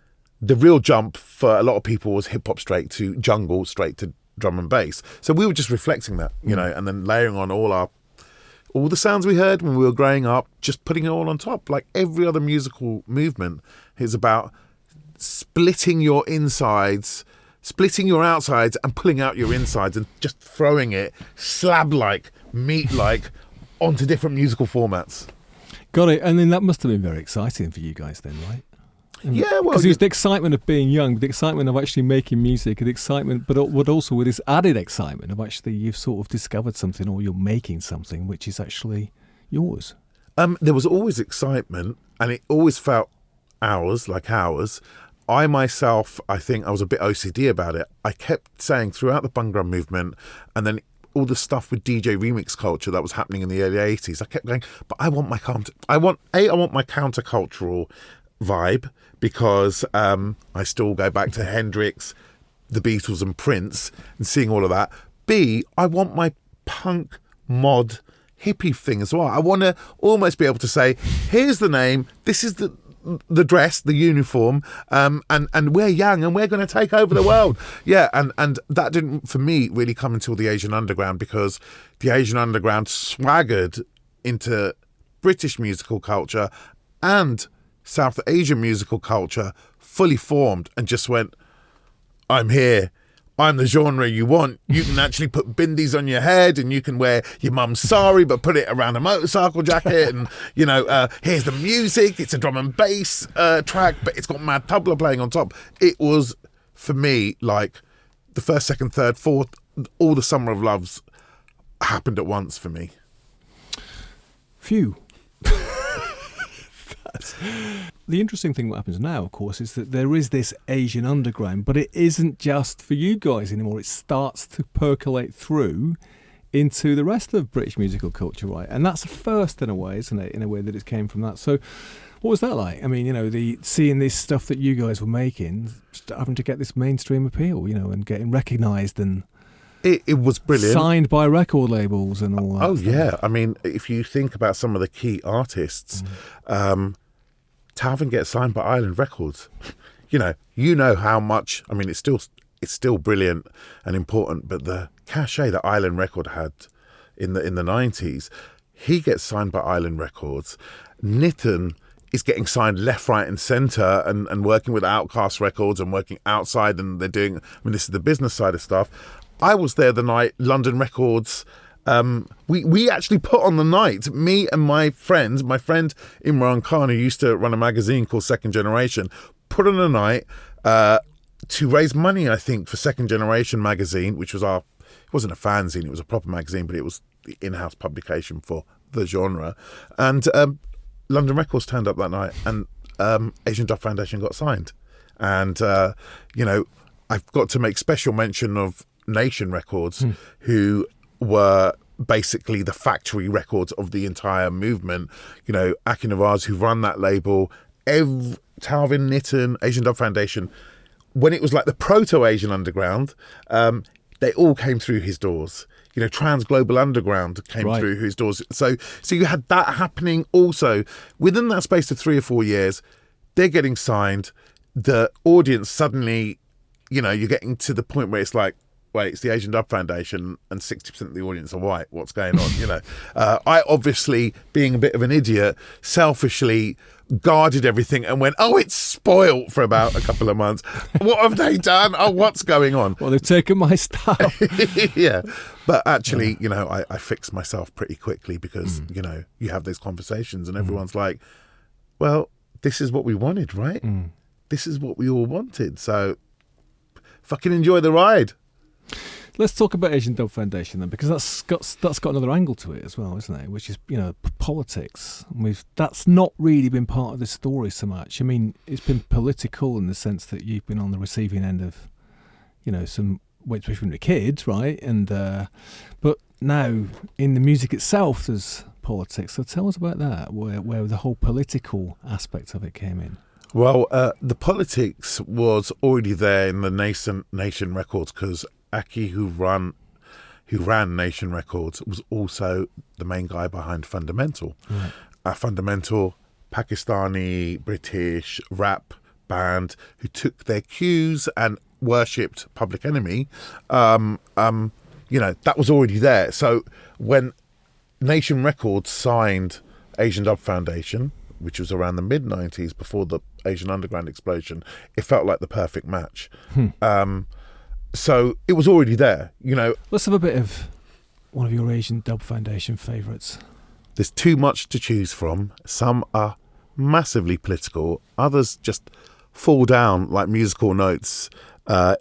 real jump for a lot of people was hip hop straight to jungle, straight to drum and bass. So we were just reflecting that, and then layering on all the sounds we heard when we were growing up, just putting it all on top. Like every other musical movement is about splitting your insides, splitting your outsides and pulling out your insides and just throwing it slab-like, meat-like onto different musical formats. Got it. And then that must have been very exciting for you guys then, right? Yeah, well, because it was the excitement of being young, the excitement of actually making music, the excitement, but also with this added excitement of actually you've sort of discovered something or you're making something which is actually yours. There was always excitement, and it always felt ours. I myself, I think I was a bit OCD about it. I kept saying throughout the Bhangra movement, and then all the stuff with DJ remix culture that was happening in the early 80s, I kept going, but I want my countercultural vibe, because I still go back to Hendrix, the Beatles and Prince and seeing all of that. B, I want my punk mod hippie thing as well. I want to almost be able to say, here's the name, this is the dress, the uniform, and we're young and we're going to take over the world. Yeah, and that didn't, for me, really come until the Asian Underground, because the Asian Underground swaggered into British musical culture and South Asian musical culture fully formed and just went, I'm here. I'm the genre you want. You can actually put bindis on your head and you can wear your mum's sari but put it around a motorcycle jacket, and here's the music. It's a drum and bass track, but it's got mad tabla playing on top. It was, for me, like the first, second, third, fourth, all the Summer of Loves happened at once for me. Phew. The interesting thing what happens now, of course, is that there is this Asian underground, but it isn't just for you guys anymore. It starts to percolate through into the rest of British musical culture, right? And that's a first in a way, isn't it? In a way that it came from that. So what was that like? I mean, seeing this stuff that you guys were making, having to get this mainstream appeal, and getting recognised and It was brilliant. Signed by record labels and all that. Oh, yeah. I mean, if you think about some of the key artists, Talvin gets signed by Island Records. You know how much, I mean, it's still brilliant and important, but the cachet that Island Record had in the 90s, he gets signed by Island Records. Nitin is getting signed left, right and centre and working with Outcast Records and working outside, and they're doing, I mean, this is the business side of stuff. I was there the night London Records, we actually put on the night, me and my friend Imran Khan, who used to run a magazine called Second Generation, put on a night to raise money, I think, for Second Generation magazine, which was it wasn't a fanzine, it was a proper magazine, but it was the in-house publication for the genre. And London Records turned up that night, and Asian Dub Foundation got signed. And, I've got to make special mention of Nation Records, who were basically the factory records of the entire movement. Aki Nawaz, who run that label, Talvin, Nitin, Asian Dub Foundation, when it was like the proto-Asian underground, they all came through his doors. You know, Trans Global Underground came through his doors. So you had that happening also. Within that space of 3 or 4 years, they're getting signed. The audience suddenly, you know, you're getting to the point where it's like, wait, it's the Asian Dub Foundation and 60% of the audience are white. What's going on? You know, I obviously, being a bit of an idiot, selfishly guarded everything and went, oh, it's spoilt for about a couple of months. What have they done? Oh, what's going on? Well, they've taken my stuff. Yeah. But actually, you know, I fixed myself pretty quickly because, you know, you have those conversations and everyone's like, well, this is what we wanted, right? This is what we all wanted. So fucking enjoy the ride. Let's talk about Asian Dub Foundation then, because that's got another angle to it as well, isn't it? Which is, you know, politics. That's not really been part of the story so much. I mean, it's been political in the sense that you've been on the receiving end of, you know, some, especially from the kids, right? And but now in the music itself, there's politics. So tell us about that, where the whole political aspect of it came in. Well, the politics was already there in the Nation Records because Aki, who ran Nation Records, was also the main guy behind Fundamental. Fundamental, Pakistani, British rap band who took their cues and worshipped Public Enemy. You know, that was already there. So when Nation Records signed Asian Dub Foundation, which was around the mid-90s before the Asian Underground explosion, it felt like the perfect match. So it was already there, you know. Let's have a bit of one of your Asian Dub Foundation favourites. There's too much to choose from. Some are massively political. Others just fall down like musical notes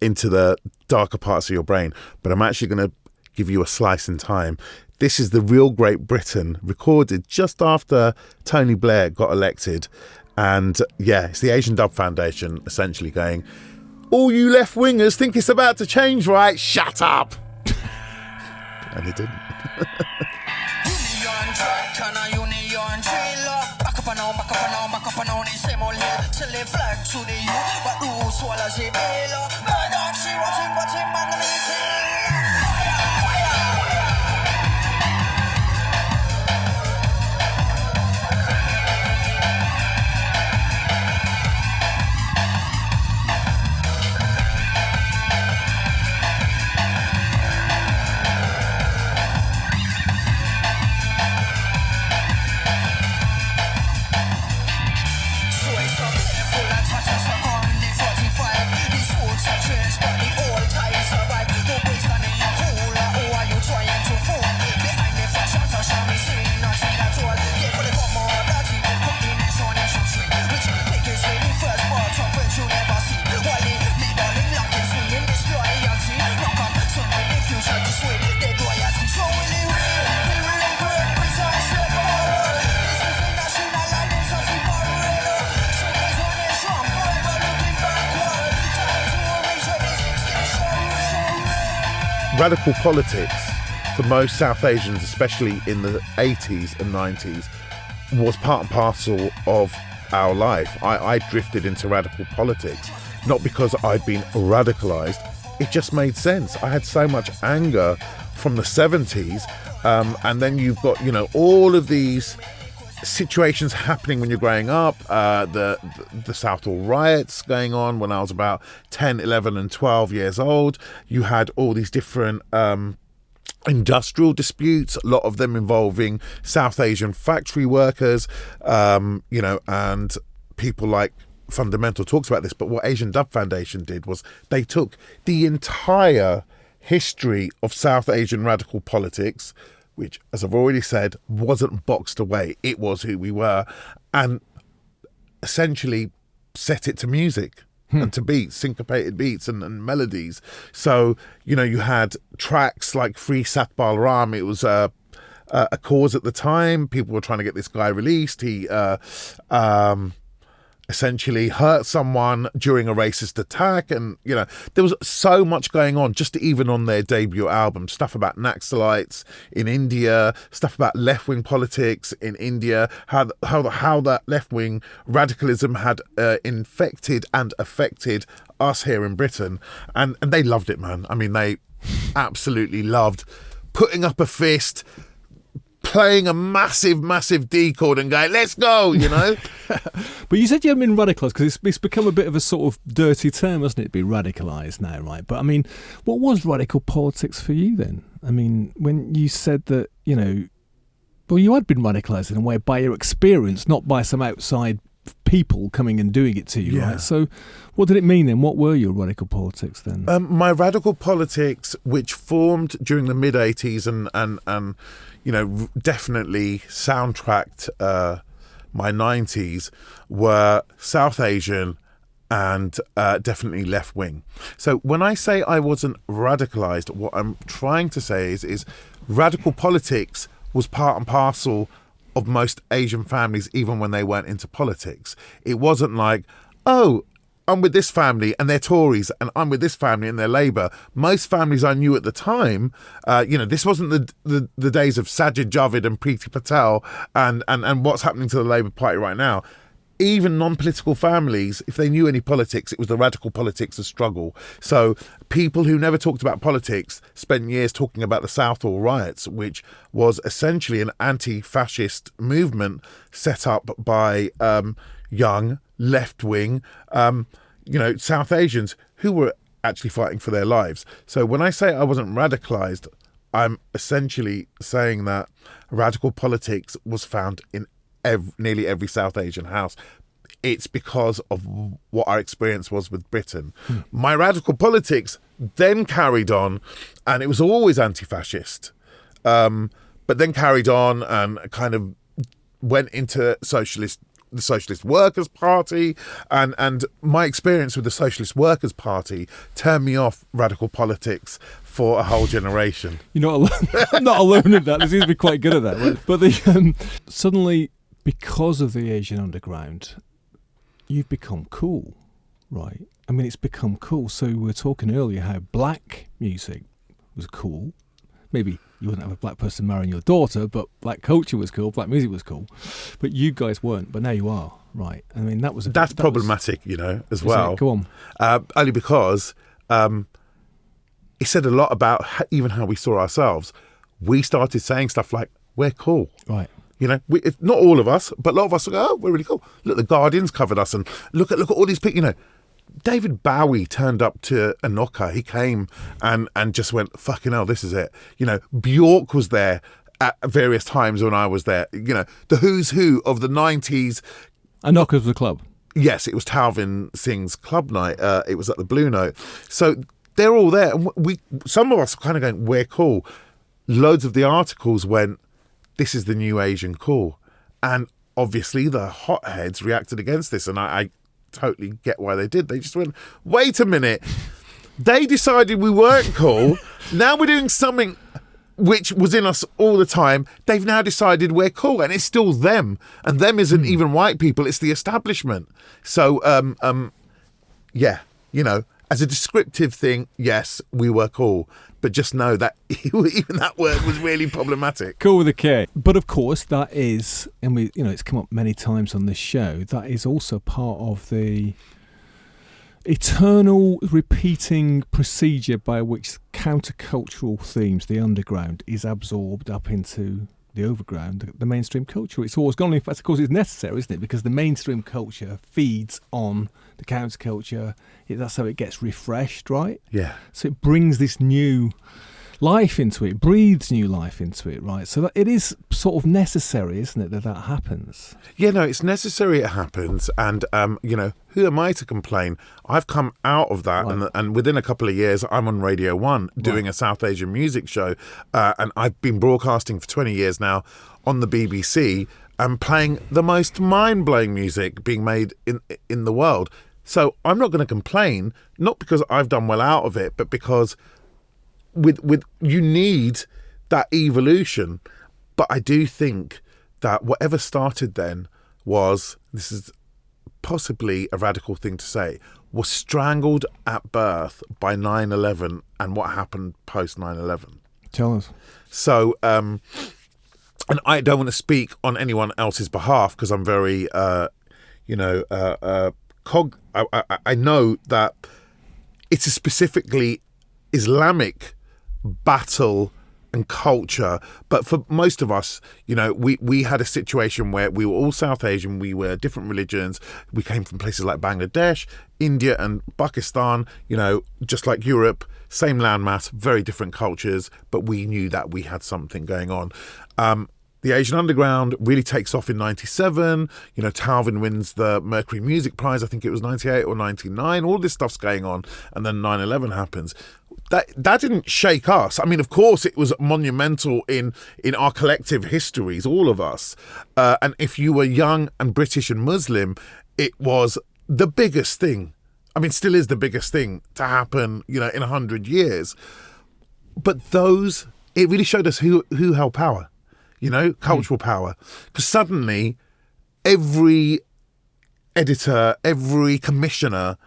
into the darker parts of your brain. But I'm actually going to give you a slice in time. This is the Real Great Britain, recorded just after Tony Blair got elected. And yeah, it's the Asian Dub Foundation essentially going, all you left-wingers think it's about to change, right? Shut up! And it didn't. Radical politics for most South Asians, especially in the 80s and 90s, was part and parcel of our life. I drifted into radical politics, not because I'd been radicalized, it just made sense. I had so much anger from the 70s, and then you've got, you know, all of these situations happening when you're growing up, the Southall riots going on when I was about 10, 11 and 12 years old. You had all these different industrial disputes, a lot of them involving South Asian factory workers, you know, and people like Fundamental talks about this. But what Asian Dub Foundation did was they took the entire history of South Asian radical politics, which, as I've already said, wasn't boxed away. It was who we were, and essentially set it to music and to beats, syncopated beats and melodies. So, you know, you had tracks like Free Satpal Ram. It was a cause at the time. People were trying to get this guy released. He essentially hurt someone during a racist attack, and you know, there was so much going on just even on their debut album. Stuff about Naxalites in India, stuff about left-wing politics in India, how that left-wing radicalism had infected and affected us here in Britain, and they loved it, man. I mean, they absolutely loved putting up a fist, playing a massive D chord and going, let's go, you know. But you said you haven't been radicalised, because it's become a bit of a sort of dirty term, hasn't it, to be radicalised now, right? But I mean, what was radical politics for you then? I mean, when you said that, you know, well, you had been radicalised in a way by your experience, not by some outside people coming and doing it to you, right? So what did it mean then? What were your radical politics then? My radical politics, which formed during the mid-'80s and you know, definitely soundtracked my 90s, were South Asian and definitely left-wing. So when I say I wasn't radicalised, what I'm trying to say is radical politics was part and parcel of most Asian families, even when they weren't into politics. It wasn't like, oh, I'm with this family and they're Tories, and I'm with this family and they're Labour. Most families I knew at the time, you know, this wasn't the days of Sajid Javid and Preeti Patel and what's happening to the Labour Party right now. Even non-political families, if they knew any politics, it was the radical politics of struggle. So people who never talked about politics spent years talking about the Southall riots, which was essentially an anti-fascist movement set up by young, left-wing, you know, South Asians who were actually fighting for their lives. So when I say I wasn't radicalised, I'm essentially saying that radical politics was found in nearly every South Asian house. It's because of what our experience was with Britain. My radical politics then carried on, and it was always anti-fascist, but then carried on and kind of went into the Socialist Workers' Party, and my experience with the Socialist Workers' Party turned me off radical politics for a whole generation. You're not alone. I'm not alone in that. There seems to be quite good at that. Right? But suddenly, because of the Asian underground, you've become cool, right? I mean, it's become cool. So we were talking earlier how black music was cool. Maybe you wouldn't have a black person marrying your daughter, but black culture was cool, black music was cool. But you guys weren't, but now you are, right? I mean, that's problematic, you know, as well. Go on. Only because it said a lot about even how we saw ourselves. We started saying stuff like, we're cool. Right. You know, not all of us, but a lot of us will go, oh, we're really cool. Look, the Guardian's covered us, and look at all these people, you know. David Bowie turned up to Anoka. He came and just went, fucking hell, this is it. You know, Bjork was there at various times when I was there. You know, the who's who of the 90s. Anoka was the club? Yes, it was Talvin Singh's club night. It was at the Blue Note. So they're all there. And some of us are kind of going, we're cool. Loads of the articles went, this is the new Asian cool. And obviously the hotheads reacted against this. And I totally get why they did. They just went, wait a minute. They decided we weren't cool. Now we're doing something which was in us all the time. They've now decided we're cool, and it's still them. And them isn't even white people. It's the establishment. So, yeah, you know, as a descriptive thing, yes, we were cool. But just know that even that word was really problematic. Cool with a K. But of course, that is, and we, you know, it's come up many times on this show, that is also part of the eternal repeating procedure by which countercultural themes, the underground, is absorbed up into the overground, the mainstream culture. It's always gone. In fact, of course, it's necessary, isn't it? Because the mainstream culture feeds on the counterculture. That's how it gets refreshed, right? Yeah. So it brings this new life into it, breathes new life into it, right? So that it is sort of necessary, isn't it, that happens? Yeah, no, it's necessary it happens. And, you know, who am I to complain? I've come out of that, right. and within a couple of years, I'm on Radio 1 doing a South Asian music show. And I've been broadcasting for 20 years now on the BBC and playing the most mind-blowing music being made in the world. So I'm not going to complain, not because I've done well out of it, but because with you need that evolution. But I do think that whatever started then was, this is possibly a radical thing to say, was strangled at birth by 9/11 and what happened post 9/11. Tell us. So, and I don't want to speak on anyone else's behalf because I'm very, I know that it's a specifically Islamic battle and culture. But for most of us, we had a situation where we were all South Asian, we were different religions, we came from places like Bangladesh, India and Pakistan, just like Europe, same landmass, very different cultures, but we knew that we had something going on. The Asian Underground really takes off in 97. Talvin wins the Mercury Music Prize. I think it was 98 or 99. All this stuff's going on. And then 9/11 happens. That didn't shake us. I mean, of course, it was monumental in our collective histories, all of us. And if you were young and British and Muslim, it was the biggest thing. I mean, still is the biggest thing to happen, in 100 years. But it really showed us who held power. Cultural power. Because suddenly, every editor, every commissioner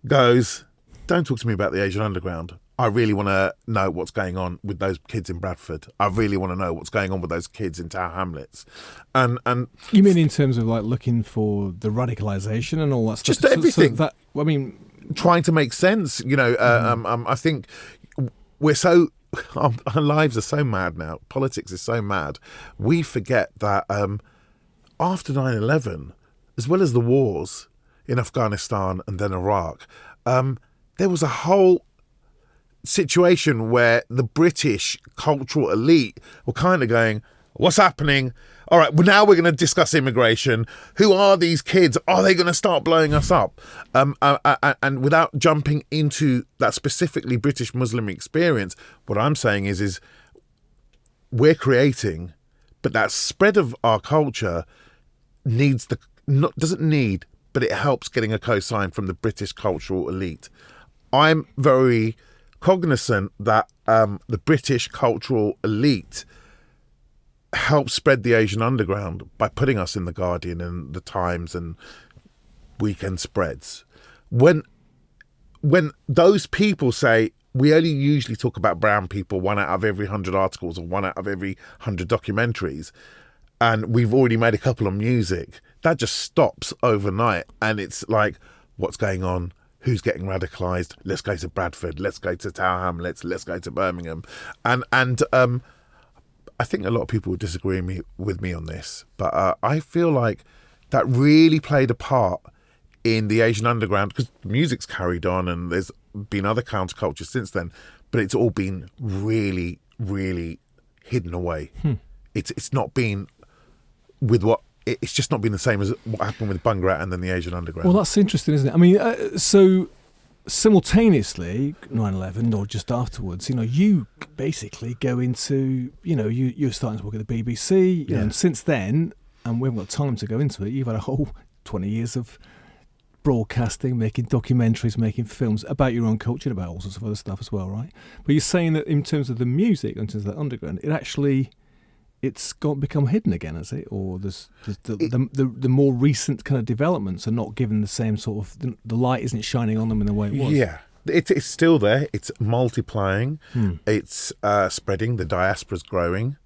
goes, don't talk to me about the Asian Underground. I really want to know what's going on with those kids in Bradford. I really want to know what's going on with those kids in Tower Hamlets. And you mean in terms of like looking for the radicalisation and all that stuff? Just everything. Trying to make sense. I think we're so... Our lives are so mad now. Politics is so mad. We forget that after 9/11, as well as the wars in Afghanistan and then Iraq, there was a whole situation where the British cultural elite were kind of going, what's happening? All right, well, now we're going to discuss immigration. Who are these kids? Are they going to start blowing us up? And without jumping into that specifically British Muslim experience, what I'm saying is we're creating, but that spread of our culture doesn't need, but it helps getting a cosign from the British cultural elite. I'm very cognizant that the British cultural elite help spread the Asian Underground by putting us in the Guardian and the Times and weekend spreads. When those people say, we only usually talk about brown people 1 out of every 100 articles or 1 out of every 100 documentaries, and we've already made a couple on music, that just stops overnight. And it's like, what's going on? Who's getting radicalised? Let's go to Bradford. Let's go to Tower Hamlets. Let's go to Birmingham. And I think a lot of people would disagree with me on this, but I feel like that really played a part in the Asian Underground, because music's carried on and there's been other countercultures since then, but it's all been really, really hidden away. It's not been it's just not been the same as what happened with Bhangra and then the Asian Underground. Well, that's interesting, isn't it? I mean, so simultaneously, 9/11 or just afterwards, you basically go into, you're starting to work at the BBC, and since then, and we haven't got time to go into it, you've had a whole 20 years of broadcasting, making documentaries, making films about your own culture, about all sorts of other stuff as well, right? But you're saying that in terms of the music, in terms of the underground, it's become hidden again, has it? Or the more recent kind of developments are not given the same sort of, the light isn't shining on them in the way it was. Yeah, it's still there. It's multiplying. It's spreading. The diaspora's growing.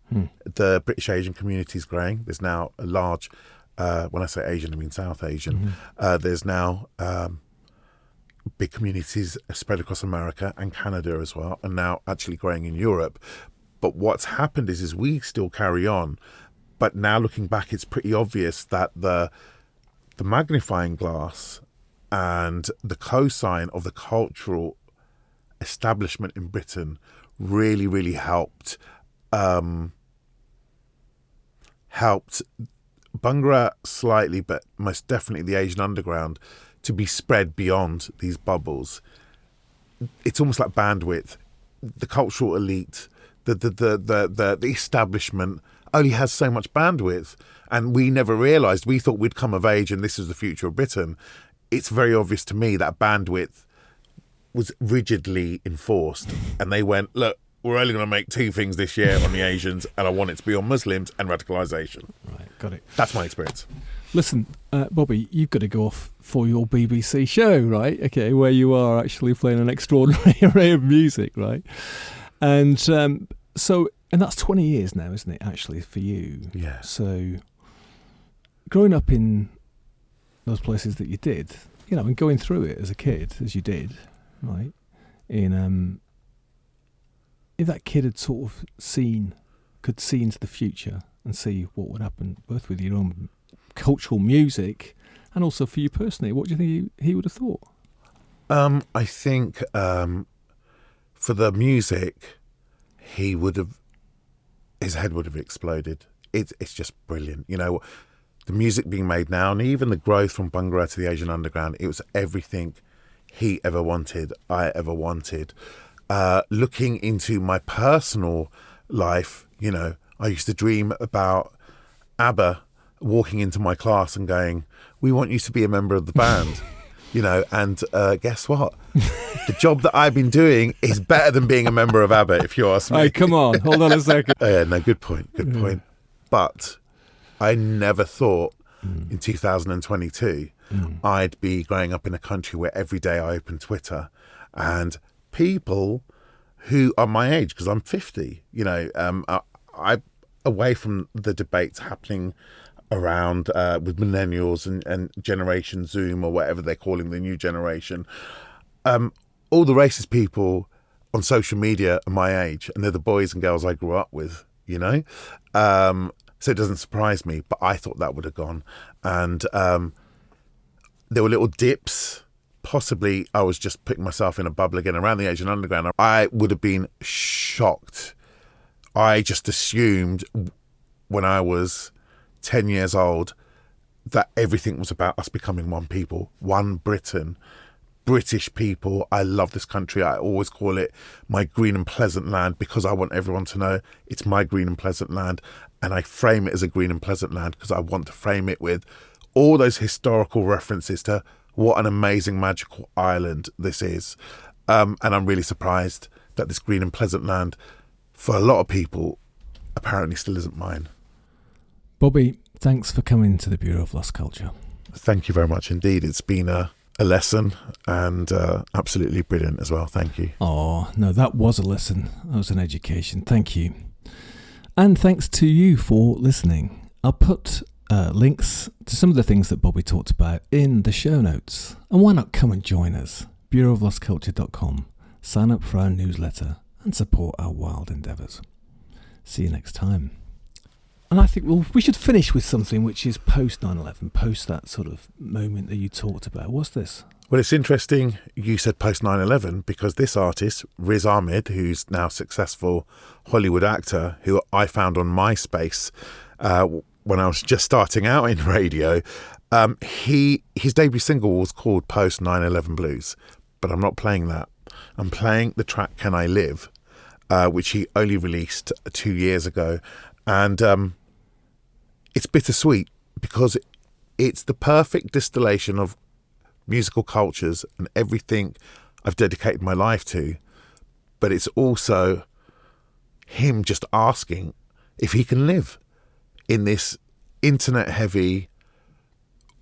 The British Asian community is growing. There's now a large, when I say Asian, I mean South Asian. There's now big communities spread across America and Canada as well, and now actually growing in Europe. But what's happened is we still carry on. But now looking back, it's pretty obvious that the magnifying glass and the cosign of the cultural establishment in Britain really, really helped Bhangra slightly, but most definitely the Asian Underground, to be spread beyond these bubbles. It's almost like bandwidth. The cultural elite, the establishment only has so much bandwidth, and we never realised. We thought we'd come of age and this is the future of Britain. It's very obvious to me that bandwidth was rigidly enforced, and they went, look, we're only going to make 2 things this year on the Asians, and I want it to be on Muslims and radicalisation. Right, got it. That's my experience. Listen, Bobby, you've got to go off for your BBC show, right? Okay, where you are actually playing an extraordinary array of music, right? And and that's 20 years now, isn't it, actually, for you? Yeah. So growing up in those places that you did, and going through it as a kid, as you did, right? If that kid had sort of could see into the future and see what would happen, both with your own cultural music and also for you personally, what do you think he would have thought? I think for the music, his head would have exploded. It's just brilliant. You know, the music being made now, and even the growth from Bhangra to the Asian Underground, it was everything he ever wanted, I ever wanted. Looking into my personal life, you know, I used to dream about ABBA walking into my class and going, "We want you to be a member of the band." You know, and guess what? The job that I've been doing is better than being a member of ABBA, if you ask me. Hey, come on, hold on a second. Yeah, no, good point. But I never thought in 2022 I'd be growing up in a country where every day I open Twitter and people who are my age, because I'm 50, you know, I away from the debates happening around with millennials and Generation Zoom or whatever they're calling the new generation, all the racist people on social media are my age, and they're the boys and girls I grew up with, you know. So it doesn't surprise me, but I thought that would have gone. And there were little dips. Possibly I was just putting myself in a bubble again around the Asian Underground. I would have been shocked. I just assumed when I was 10 years old that everything was about us becoming one people, one Britain, British people. I love this country. I always call it my green and pleasant land because I want everyone to know it's my green and pleasant land, and I frame it as a green and pleasant land because I want to frame it with all those historical references to what an amazing magical island this is. And I'm really surprised that this green and pleasant land for a lot of people apparently still isn't mine. Bobby, thanks for coming to the Bureau of Lost Culture. Thank you very much indeed. It's been a lesson and absolutely brilliant as well. Thank you. Oh, no, that was a lesson. That was an education. Thank you. And thanks to you for listening. I'll put links to some of the things that Bobby talked about in the show notes. And why not come and join us? bureauoflostculture.com. Sign up for our newsletter and support our wild endeavours. See you next time. And I think we should finish with something which is post 9/11, post that sort of moment that you talked about. What's this? Well, it's interesting you said post 9/11 because this artist, Riz Ahmed, who's now a successful Hollywood actor, who I found on MySpace when I was just starting out in radio, his debut single was called Post 9/11 Blues, but I'm not playing that. I'm playing the track Can I Live, which he only released 2 years ago. And it's bittersweet because it's the perfect distillation of musical cultures and everything I've dedicated my life to. But it's also him just asking if he can live in this internet-heavy,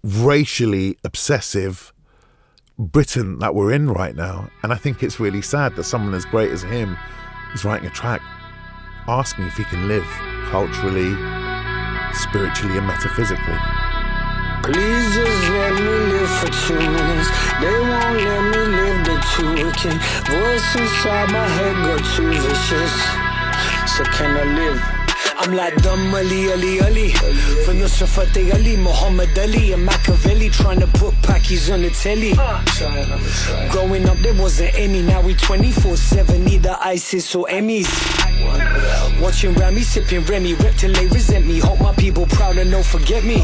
racially obsessive Britain that we're in right now. And I think it's really sad that someone as great as him is writing a track asking if he can live culturally, spiritually and metaphysically. Please just let me live for 2 minutes. They won't let me live, they're too wicked. Voice inside my head got too vicious. So can I live? I'm like Dum Ali Ali Ali from Nusrat Ali, Muhammad Ali and Machiavelli trying to put Pakis on the telly. Growing up there wasn't any, now we 24/7 either ISIS or Emmys. Watching Rami, sipping Remy, rep till they resent me. Hope my people proud and don't forget me.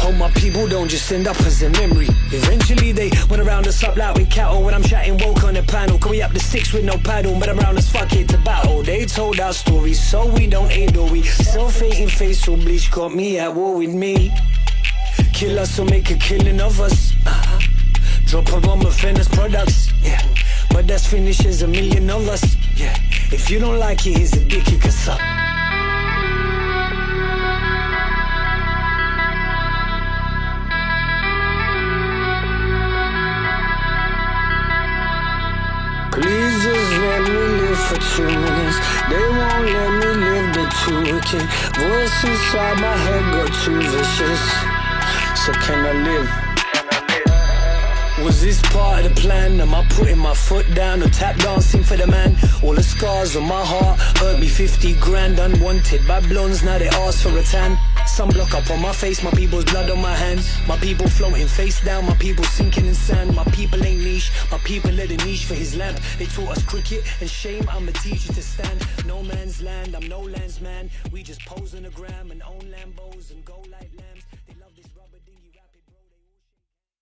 Hope my people don't just end up as a memory. Eventually they went around us up like we cattle. When I'm chatting woke on the panel, can we up the sticks with no paddle? But around us fuck it to battle. They told our stories so we don't hate or we self-hating facial bleach got me at war with me. Kill us or make a killing of us. Drop a bomb of finished products. Yeah, but that's finished as 1,000,000 of us. Yeah, if you don't like it, here's a dick you can suck. Please just let me live for 2 minutes. They won't let me live, they're too wicked. Voice inside my head got too vicious. So can I live? Was this part of the plan? Am I putting my foot down or tap dancing for the man? All the scars on my heart hurt me 50 grand. Unwanted by blondes, now they ask for a tan. Sunblock up on my face, my people's blood on my hands. My people floating face down, my people sinking in sand. My people ain't niche, my people let a niche for his lamp. They taught us cricket and shame, I'm a teacher to stand. No man's land, I'm no land's man. We just pose on the gram and own Lambos and go like lambs.